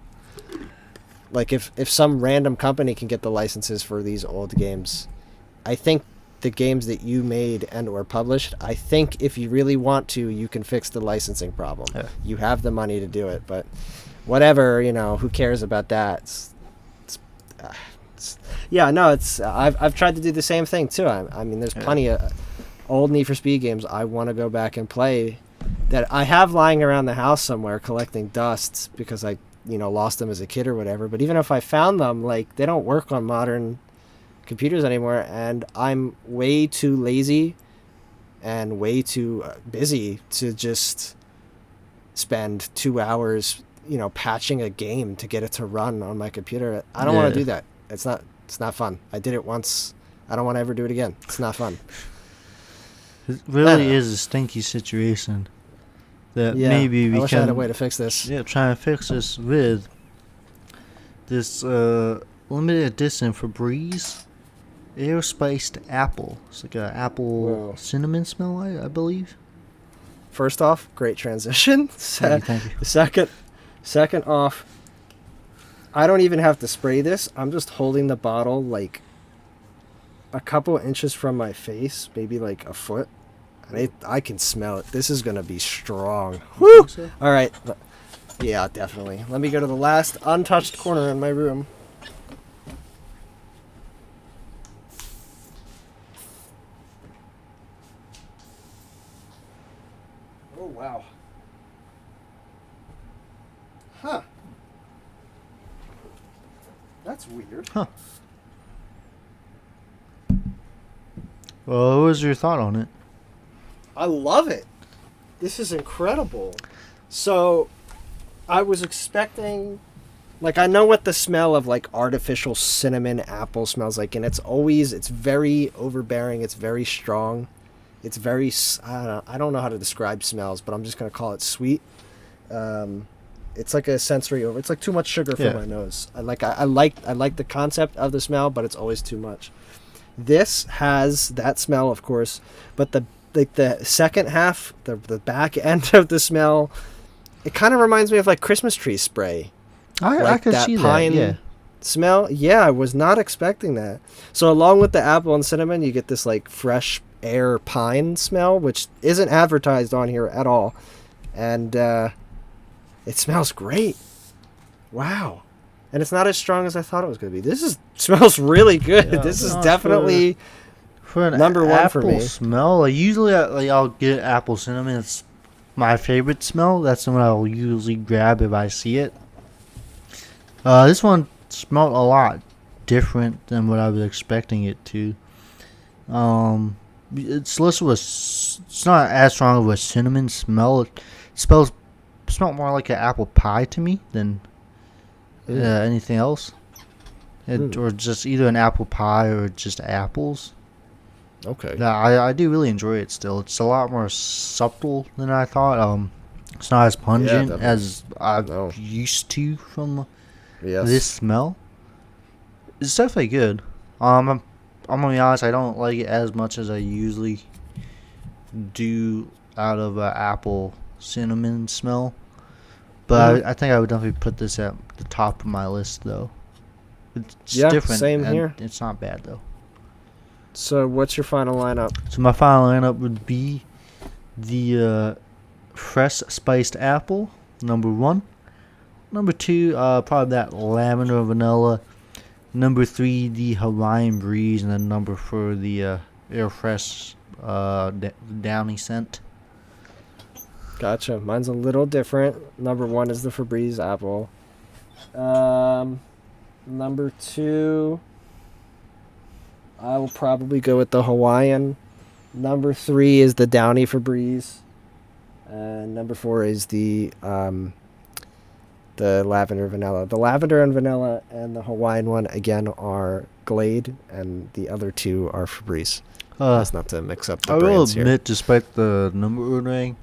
[SPEAKER 2] Like if some random company can get the licenses for these old games, I think the games that you made and or published, I think if you really want to, you can fix the licensing problem.
[SPEAKER 1] Yeah.
[SPEAKER 2] You have the money to do it, but whatever, who cares about that? I've tried to do the same thing too. I mean, there's plenty of old Need for Speed games I want to go back and play that I have lying around the house somewhere collecting dust because I lost them as a kid or whatever. But even if I found them, like, they don't work on modern computers anymore, and I'm way too lazy and way too busy to just spend 2 hours patching a game to get it to run on my computer. I don't want to do that. It's not fun. I did it once. I don't want to ever do it again. It's not fun.
[SPEAKER 1] It really is a stinky situation that maybe we
[SPEAKER 2] I wish I had a way to fix this.
[SPEAKER 1] Yeah, trying to fix this with this limited edition Febreze air spiced apple. It's like an apple cinnamon smell, I believe.
[SPEAKER 2] First off, great transition.
[SPEAKER 1] Thank you.
[SPEAKER 2] Second off, I don't even have to spray this. I'm just holding the bottle like a couple inches from my face, maybe like a foot. And I can smell it. This is going to be strong. Woo! So? All right. Yeah, definitely. Let me go to the last untouched corner in my room. Oh, wow. Huh. That's weird.
[SPEAKER 1] Huh. Well, what was your thought on it?
[SPEAKER 2] I love it. This is incredible. So, I was expecting, like, I know what the smell of, like, artificial cinnamon apple smells like, and it's very overbearing, it's very strong, it's very, I don't know how to describe smells, but I'm just going to call it sweet. It's like a sensory it's like too much sugar for my nose. I like the concept of the smell, but it's always too much. This has that smell, of course, but the second half, the back end of the smell, it kind of reminds me of like Christmas tree spray.
[SPEAKER 1] I could see that. Yeah.
[SPEAKER 2] Smell. Yeah, I was not expecting that. So along with the apple and cinnamon, you get this like fresh air pine smell, which isn't advertised on here at all, and it smells great. Wow. And it's not as strong as I thought it was going to be. This smells really good. Yeah, this is definitely
[SPEAKER 1] for an
[SPEAKER 2] number one for me.
[SPEAKER 1] Apple smell. Like usually, I'll get apple cinnamon. It's my favorite smell. That's the one I'll usually grab if I see it. This one smelled a lot different than what I was expecting it to. It's not as strong of a cinnamon smell. It smelled more like an apple pie to me than anything else. Or just either an apple pie or just apples.
[SPEAKER 2] Okay.
[SPEAKER 1] Yeah, I do really enjoy it still. It's a lot more subtle than I thought. It's not as pungent
[SPEAKER 2] definitely.
[SPEAKER 1] as I'm
[SPEAKER 2] No.
[SPEAKER 1] used to from
[SPEAKER 2] Yes.
[SPEAKER 1] this smell. It's definitely good. I'm gonna be honest. I don't like it as much as I usually do out of apple cinnamon smell. But
[SPEAKER 2] Mhm.
[SPEAKER 1] I think I would definitely put this at the top of my list, though. It's
[SPEAKER 2] Yeah,
[SPEAKER 1] different,
[SPEAKER 2] same
[SPEAKER 1] and
[SPEAKER 2] here.
[SPEAKER 1] it's not bad, though.
[SPEAKER 2] So, what's your final lineup?
[SPEAKER 1] So my final lineup would be the fresh spiced apple, number 1. Number 2, probably that lavender and vanilla. Number 3, the Hawaiian Breeze, and then number 4, the air fresh downy scent.
[SPEAKER 2] Gotcha. Mine's a little different. Number 1 is the Febreze apple. Um, Number 2, I will probably go with the Hawaiian. Number 3 is the Downy Febreze. And number 4 is the lavender vanilla. The lavender and vanilla and the Hawaiian one again are Glade, and the other 2 are Febreze. That's not to mix up the
[SPEAKER 1] I will
[SPEAKER 2] brands here.
[SPEAKER 1] admit, despite the number ordering,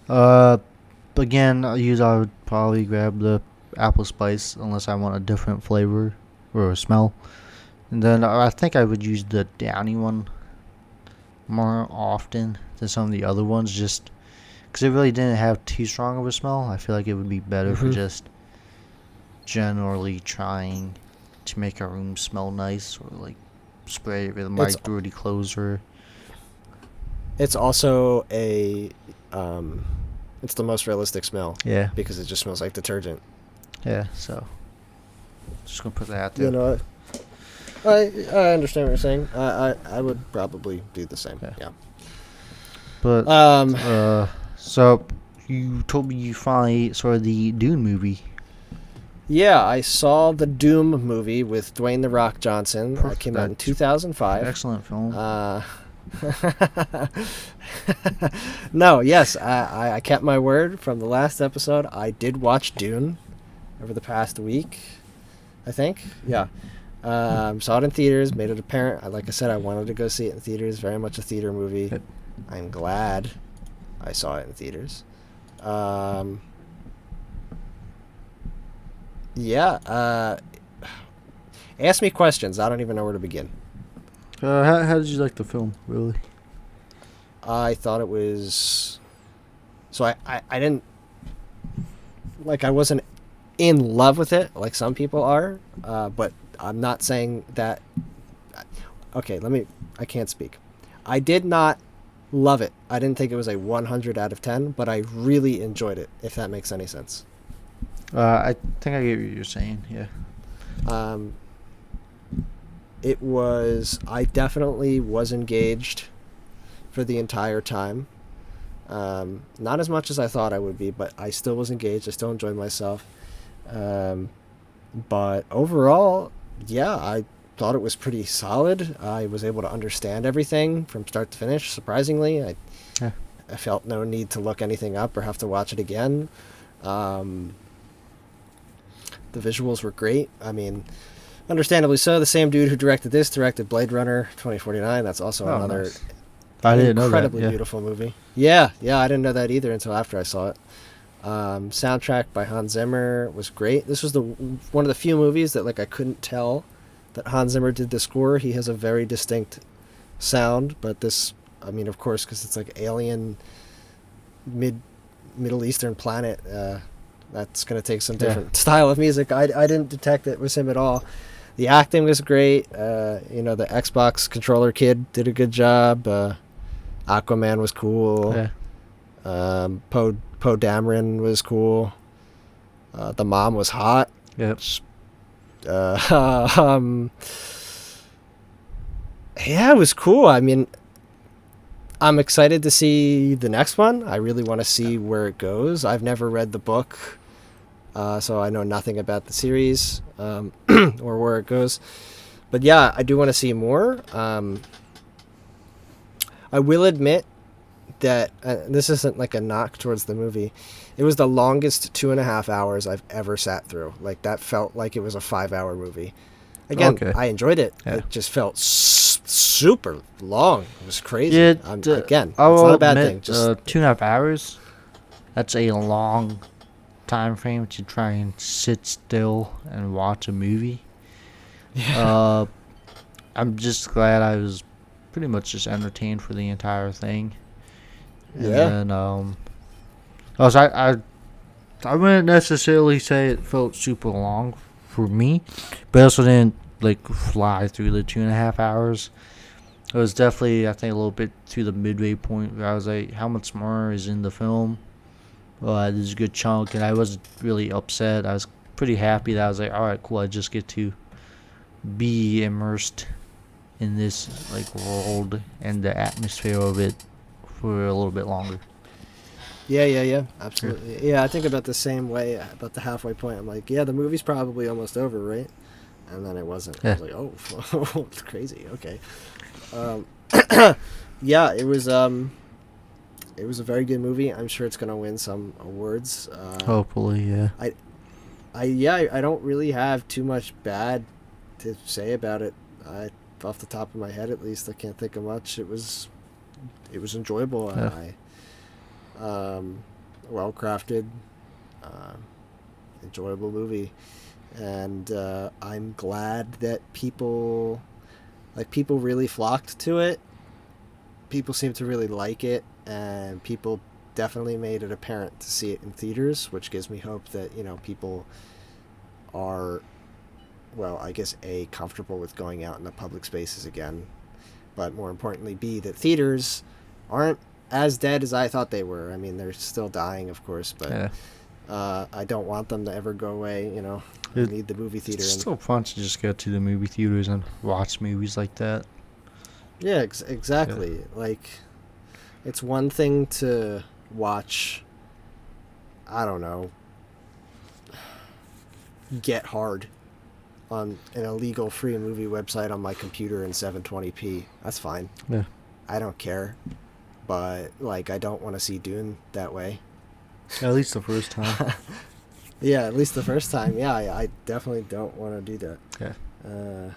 [SPEAKER 1] again, I would probably grab the apple spice unless I want a different flavor or a smell. And then I think I would use the downy one more often than some of the other ones, just because it really didn't have too strong of a smell. I feel like it would be better for just generally trying to make a room smell nice, or like spray it with my dirty closer.
[SPEAKER 2] It's also it's the most realistic smell.
[SPEAKER 1] Yeah.
[SPEAKER 2] Because it just smells like detergent.
[SPEAKER 1] Yeah, so just gonna put that out there.
[SPEAKER 2] You know, I understand what you're saying. I would probably do the same. Yeah.
[SPEAKER 1] But so you told me you finally saw the Dune movie.
[SPEAKER 2] Yeah, I saw the Doom movie with Dwayne The Rock Johnson. It came out in 2005.
[SPEAKER 1] Excellent film.
[SPEAKER 2] No, yes, I kept my word from the last episode. I did watch Dune over the past week, I think. Yeah. Saw it in theaters, made it apparent. Like I said, I wanted to go see it in theaters. Very much a theater movie. I'm glad I saw it in theaters. Yeah. Ask me questions. I don't even know where to begin.
[SPEAKER 1] How did you like the film, really?
[SPEAKER 2] I thought it was... So I didn't... Like, I wasn't in love with it, like some people are. But I'm not saying that... Okay, I can't speak. I did not love it. I didn't think it was a 100 out of 10, but I really enjoyed it, if that makes any sense.
[SPEAKER 1] I think I get what you're saying, yeah.
[SPEAKER 2] It was... I definitely was engaged for the entire time. Not as much as I thought I would be, but I still was engaged. I still enjoyed myself. But overall, yeah, I thought it was pretty solid. I was able to understand everything from start to finish, surprisingly. I felt no need to look anything up or have to watch it again. The visuals were great. I mean, understandably so. The same dude who directed this directed Blade Runner 2049. That's also another
[SPEAKER 1] I didn't know that.
[SPEAKER 2] incredibly beautiful movie. Yeah, I didn't know that either until after I saw it. Soundtrack by Hans Zimmer was great. This was one of the few movies that I couldn't tell that Hans Zimmer did the score. He has a very distinct sound, but this, I mean, of course, because it's like alien Middle Eastern planet, that's going to take some different style of music. I didn't detect it was him at all. The acting was great. The Xbox controller kid did a good job. Aquaman was cool.
[SPEAKER 1] Yeah.
[SPEAKER 2] Poe Dameron was cool. The mom was hot.
[SPEAKER 1] Yep.
[SPEAKER 2] Yeah, it was cool. I mean, I'm excited to see the next one. I really want to see where it goes. I've never read the book, so I know nothing about the series or where it goes. But yeah, I do want to see more. I will admit that this isn't like a knock towards the movie. It was the longest 2.5 hours I've ever sat through. Like, that felt like it was a 5-hour movie. Again, I enjoyed it. Yeah. It just felt super long. It was crazy.
[SPEAKER 1] Yeah,
[SPEAKER 2] again, it's not a bad thing.
[SPEAKER 1] Just 2.5 hours. that's a long time frame to try and sit still and watch a movie.
[SPEAKER 2] Yeah.
[SPEAKER 1] I'm just glad I was pretty much just entertained for the entire thing. And
[SPEAKER 2] Yeah.
[SPEAKER 1] then also I wouldn't necessarily say it felt super long for me, but I also didn't like fly through the 2.5 hours. It was definitely, I think, a little bit to the midway point where I was like, how much more is in the film? Well, this is a good chunk, and I wasn't really upset. I was pretty happy that I was like, all right, cool. I just get to be immersed in this like world and the atmosphere of it for a little bit longer.
[SPEAKER 2] Yeah. Absolutely. Yeah, I think about the same way about the halfway point. I'm like, yeah, the movie's probably almost over, right? And then it wasn't. I
[SPEAKER 1] Yeah.
[SPEAKER 2] was like, oh, it's crazy. Okay. Um, yeah, it was a very good movie. I'm sure it's gonna win some awards.
[SPEAKER 1] Hopefully, yeah.
[SPEAKER 2] I don't really have too much bad to say about it. Off the top of my head, at least, I can't think of much. It was enjoyable.
[SPEAKER 1] Yeah.
[SPEAKER 2] Well crafted, enjoyable movie, and I'm glad that people really flocked to it. People seem to really like it, and people definitely made it apparent to see it in theaters, which gives me hope that people are, well, I guess A, comfortable with going out in the public spaces again, but more importantly, B, that theaters aren't as dead as I thought they were. I mean, they're still dying, of course, but
[SPEAKER 1] Yeah.
[SPEAKER 2] I don't want them to ever go away. I
[SPEAKER 1] It-
[SPEAKER 2] need the movie theater.
[SPEAKER 1] It's still fun to just go to the movie theaters and watch movies like that.
[SPEAKER 2] Yeah, exactly. Like, it's one thing to watch, I don't know, Get Hard on an illegal free movie website on my computer in 720p. That's fine.
[SPEAKER 1] Yeah.
[SPEAKER 2] I don't care. But, like, I don't want to see Dune that way.
[SPEAKER 1] At least the first time.
[SPEAKER 2] Yeah, at least the first time. Yeah, I definitely don't want to do that.
[SPEAKER 1] Yeah.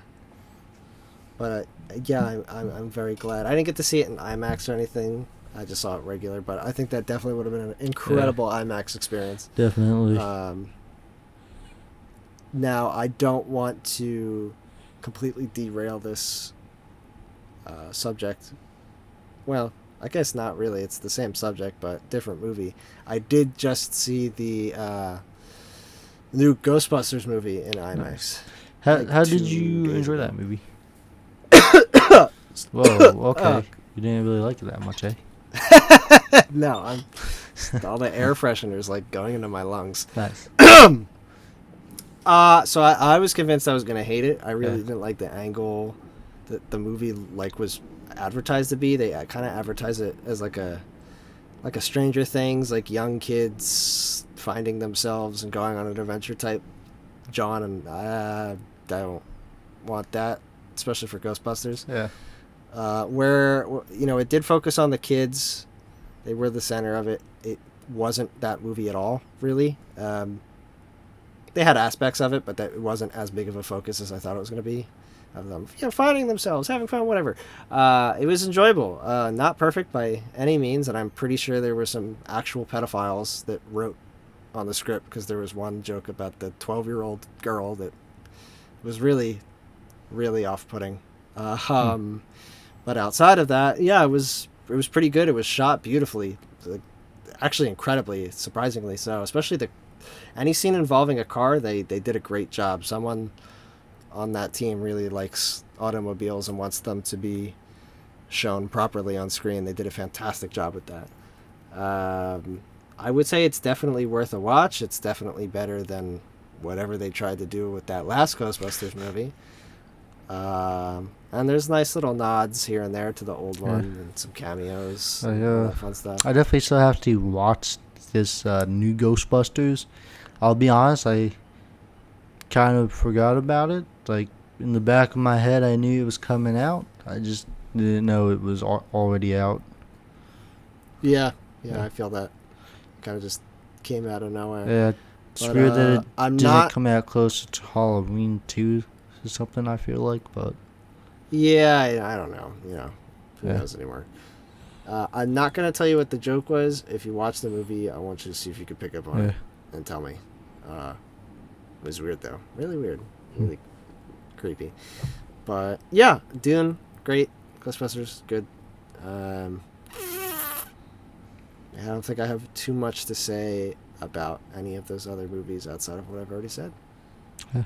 [SPEAKER 2] But yeah, I'm very glad. I didn't get to see it in IMAX or anything. I just saw it regular, but I think that definitely would have been an incredible IMAX experience.
[SPEAKER 1] Definitely.
[SPEAKER 2] Now, I don't want to completely derail this subject. Well, I guess not really. It's the same subject, but different movie. I did just see the new Ghostbusters movie in IMAX.
[SPEAKER 1] Nice.
[SPEAKER 2] Like
[SPEAKER 1] How did
[SPEAKER 2] 2
[SPEAKER 1] you
[SPEAKER 2] days
[SPEAKER 1] enjoy
[SPEAKER 2] ago.
[SPEAKER 1] that movie? Whoa, okay. You didn't really like it that much, eh?
[SPEAKER 2] No, all the air fresheners like going into my lungs.
[SPEAKER 1] Nice.
[SPEAKER 2] So I was convinced I was gonna hate it. I really
[SPEAKER 1] Yeah.
[SPEAKER 2] didn't like the angle that the movie like was advertised to be. They kind of advertise it as like a Stranger Things, like young kids finding themselves and going on an adventure type. John, and I don't want that, especially for Ghostbusters.
[SPEAKER 1] Yeah.
[SPEAKER 2] Where it did focus on the kids. They were the center of it. It wasn't that movie at all, really. They had aspects of it, but that it wasn't as big of a focus as I thought it was going to be. Of them, finding themselves, having fun, whatever. It was enjoyable. Not perfect by any means, and I'm pretty sure there were some actual pedophiles that wrote on the script, because there was one joke about the 12-year-old girl that was really, really off-putting. But outside of that, yeah, it was pretty good. It was shot beautifully, actually incredibly, surprisingly so. Especially any scene involving a car, they did a great job. Someone on that team really likes automobiles and wants them to be shown properly on screen. They did a fantastic job with that. I would say it's definitely worth a watch. It's definitely better than whatever they tried to do with that last Ghostbusters movie. And there's nice little nods here and there to the old one and some cameos and all that fun stuff.
[SPEAKER 1] I definitely still have to watch this new Ghostbusters. I'll be honest, I kind of forgot about it. Like, in the back of my head, I knew it was coming out. I just didn't know it was already out.
[SPEAKER 2] Yeah, I feel that. Kind of just came out of nowhere.
[SPEAKER 1] Yeah, it's
[SPEAKER 2] But,
[SPEAKER 1] weird that it
[SPEAKER 2] I'm
[SPEAKER 1] didn't
[SPEAKER 2] not.
[SPEAKER 1] come out closer to Halloween 2 or something, I feel like, but
[SPEAKER 2] Yeah, I don't know. Who
[SPEAKER 1] Yeah.
[SPEAKER 2] knows anymore? I'm not going to tell you what the joke was. If you watch the movie, I want you to see if you could pick up on it and tell me. It was weird, though. Really weird. Really creepy. But, yeah, Dune, great. Ghostbusters, good. I don't think I have too much to say about any of those other movies outside of what I've already said.
[SPEAKER 1] Yeah.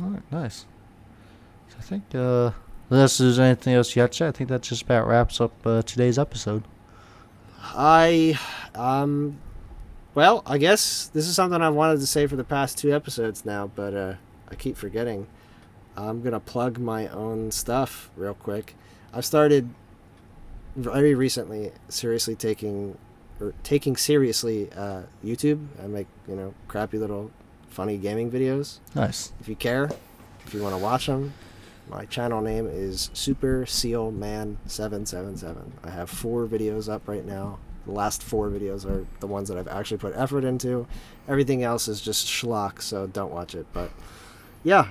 [SPEAKER 1] All right, nice. So I think, unless there's anything else you have to say, I think that just about wraps up today's episode.
[SPEAKER 2] Well, I guess this is something I've wanted to say for the past 2 episodes now, but I keep forgetting. I'm going to plug my own stuff real quick. I've started very recently seriously taking seriously YouTube. I make, crappy little funny gaming videos.
[SPEAKER 1] Nice.
[SPEAKER 2] If you care, if you want to watch them, my channel name is Super Seal Man 777. I have 4 videos up right now. The last 4 videos are the ones that I've actually put effort into. Everything else is just schlock, so don't watch it. But yeah,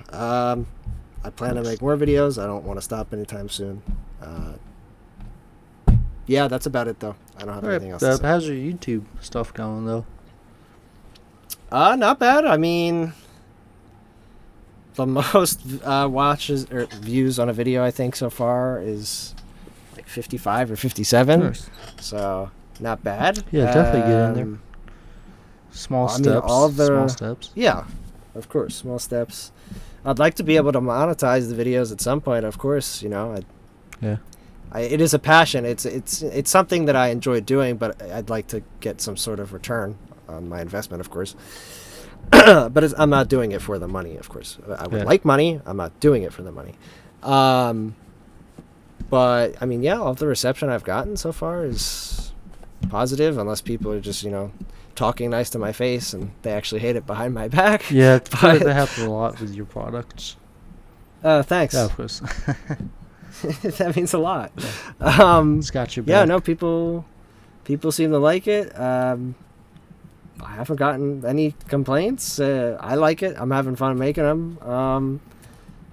[SPEAKER 2] I plan to make more videos. I don't want to stop anytime soon. Yeah, that's about it, though. I don't have anything else to say.
[SPEAKER 1] How's your YouTube stuff going, though?
[SPEAKER 2] Not bad. I mean, the most watches or views on a video I think so far is like 55 or 57.
[SPEAKER 1] Nice.
[SPEAKER 2] So not bad.
[SPEAKER 1] Yeah, definitely get in there. Small steps. Small steps.
[SPEAKER 2] Yeah, of course, small steps. I'd like to be able to monetize the videos at some point. Of course,
[SPEAKER 1] Yeah.
[SPEAKER 2] It is a passion. It's something that I enjoy doing, but I'd like to get some sort of return on my investment, of course. But I'm not doing it for the money, of course. I would like money. I'm not doing it for the money. But I mean, yeah, all the reception I've gotten so far is positive, unless people are just talking nice to my face and they actually hate it behind my back.
[SPEAKER 1] Yeah, but that happens a lot with your products.
[SPEAKER 2] Thanks.
[SPEAKER 1] Yeah, of course.
[SPEAKER 2] That means a lot.
[SPEAKER 1] It's got your back.
[SPEAKER 2] Yeah, no, people seem to like it. I haven't gotten any complaints. I like it. I'm having fun making them.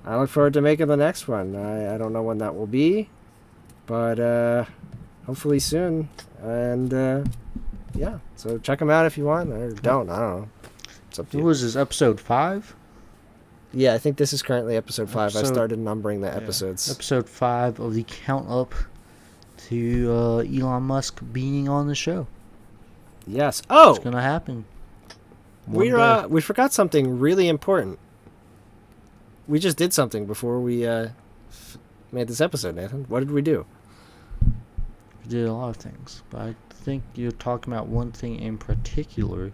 [SPEAKER 2] I look forward to making the next one. I don't know when that will be, but hopefully soon. And yeah, so check them out if you want, or don't. I don't know. It's up to you.
[SPEAKER 1] What was this, episode 5?
[SPEAKER 2] Yeah, I think this is currently episode 5. I started numbering the episodes.
[SPEAKER 1] Episode 5 of the count up to Elon Musk being on the show.
[SPEAKER 2] Yes. Oh!
[SPEAKER 1] It's going to happen.
[SPEAKER 2] We forgot something really important. We just did something before we made this episode, Nathan. What did we do?
[SPEAKER 1] We did a lot of things, but I think you're talking about one thing in particular.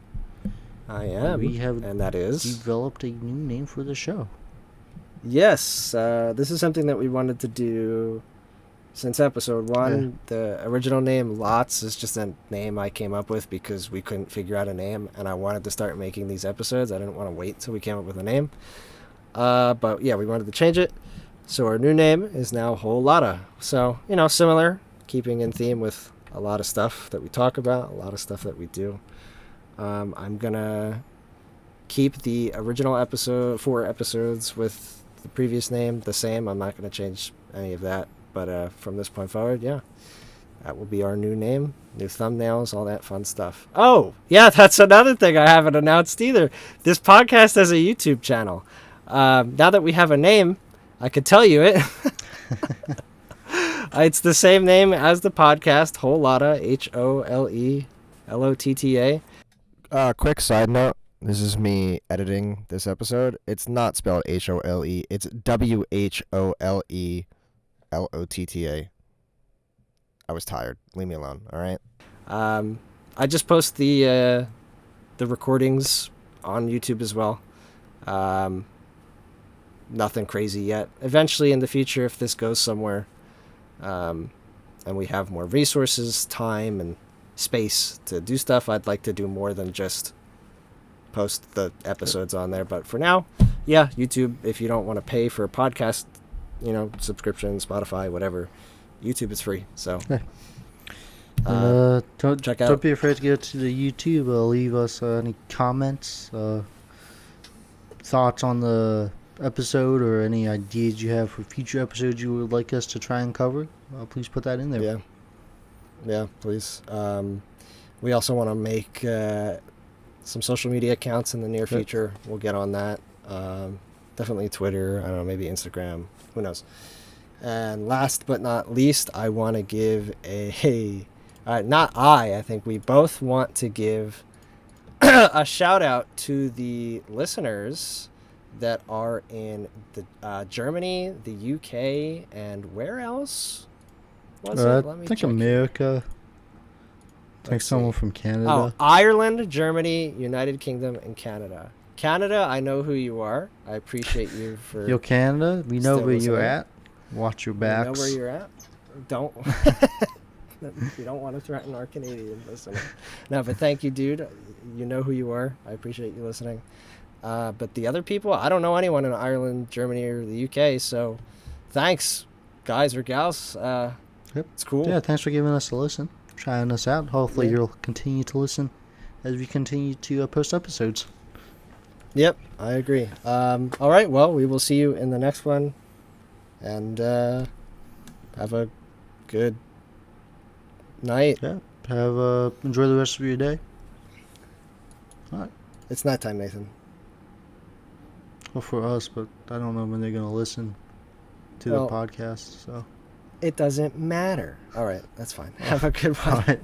[SPEAKER 2] I am. And that is?
[SPEAKER 1] Developed a new name for the show.
[SPEAKER 2] Yes. This is something that we wanted to do since episode 1. Yeah. The original name, Lots, is just a name I came up with because we couldn't figure out a name, and I wanted to start making these episodes. I didn't want to wait till we came up with a name. But yeah, we wanted to change it. So our new name is now Whole Lotta. So, similar, keeping in theme with a lot of stuff that we talk about, a lot of stuff that we do. I'm gonna keep the original 4 episodes with the previous name the same. I'm not gonna change any of that. But from this point forward, yeah, that will be our new name, new thumbnails, all that fun stuff. Oh, yeah, that's another thing I haven't announced either. This podcast has a YouTube channel. Now that we have a name, I could tell you it. It's the same name as the podcast, Whole Lotta, HOLELOTTA. Quick side note. This is me editing this episode. It's not spelled HOLE. It's WHOLELOTTA. I was tired. Leave me alone, all right? I just post the recordings on YouTube as well. Nothing crazy yet. Eventually in the future, if this goes somewhere, and we have more resources, time, and space to do stuff, I'd like to do more than just post the episodes on there. But for now, yeah, YouTube, if you don't want to pay for a podcast, subscription, Spotify, whatever, YouTube is free. So check out.
[SPEAKER 1] Don't be afraid to go to the YouTube. Leave us any comments, thoughts on the episode, or any ideas you have for future episodes you would like us to try and cover. Please put that in there.
[SPEAKER 2] Yeah. Yeah, please. We also want to make some social media accounts in the near future. We'll get on that. Definitely Twitter. I don't know, maybe Instagram. Who knows? And last but not least, I want to give I think we both want to give a shout out to the listeners that are in the Germany, the UK, and where else was it?
[SPEAKER 1] I
[SPEAKER 2] Let me
[SPEAKER 1] think
[SPEAKER 2] check here.
[SPEAKER 1] America. I think
[SPEAKER 2] Let's
[SPEAKER 1] someone
[SPEAKER 2] see.
[SPEAKER 1] from Canada.
[SPEAKER 2] Oh, Ireland, Germany, United Kingdom, and Canada. Canada, I know who you are. I appreciate you for.
[SPEAKER 1] Yo, Canada, we know
[SPEAKER 2] still
[SPEAKER 1] where you're
[SPEAKER 2] listening.
[SPEAKER 1] at. Watch your
[SPEAKER 2] I
[SPEAKER 1] backs.
[SPEAKER 2] know where you're at. Don't. You don't want to threaten our Canadian listener. No, but thank you, dude. You know who you are. I appreciate you listening. But the other people, I don't know anyone in Ireland, Germany, or the UK. So, thanks, guys or gals.
[SPEAKER 1] Yep.
[SPEAKER 2] It's cool.
[SPEAKER 1] Yeah, thanks for giving us a listen, trying us out. Hopefully,
[SPEAKER 2] Yeah.
[SPEAKER 1] you'll continue to listen as we continue to post episodes.
[SPEAKER 2] Yep, I agree. All right, well, we will see you in the next one. And have a good night.
[SPEAKER 1] Yeah. Enjoy the rest of your day. All right.
[SPEAKER 2] It's nighttime, Nathan.
[SPEAKER 1] Well, for us, but I don't know when they're gonna listen to
[SPEAKER 2] Well,
[SPEAKER 1] the podcast. So.
[SPEAKER 2] It doesn't matter. All right, that's fine. Have a good one.
[SPEAKER 1] All right.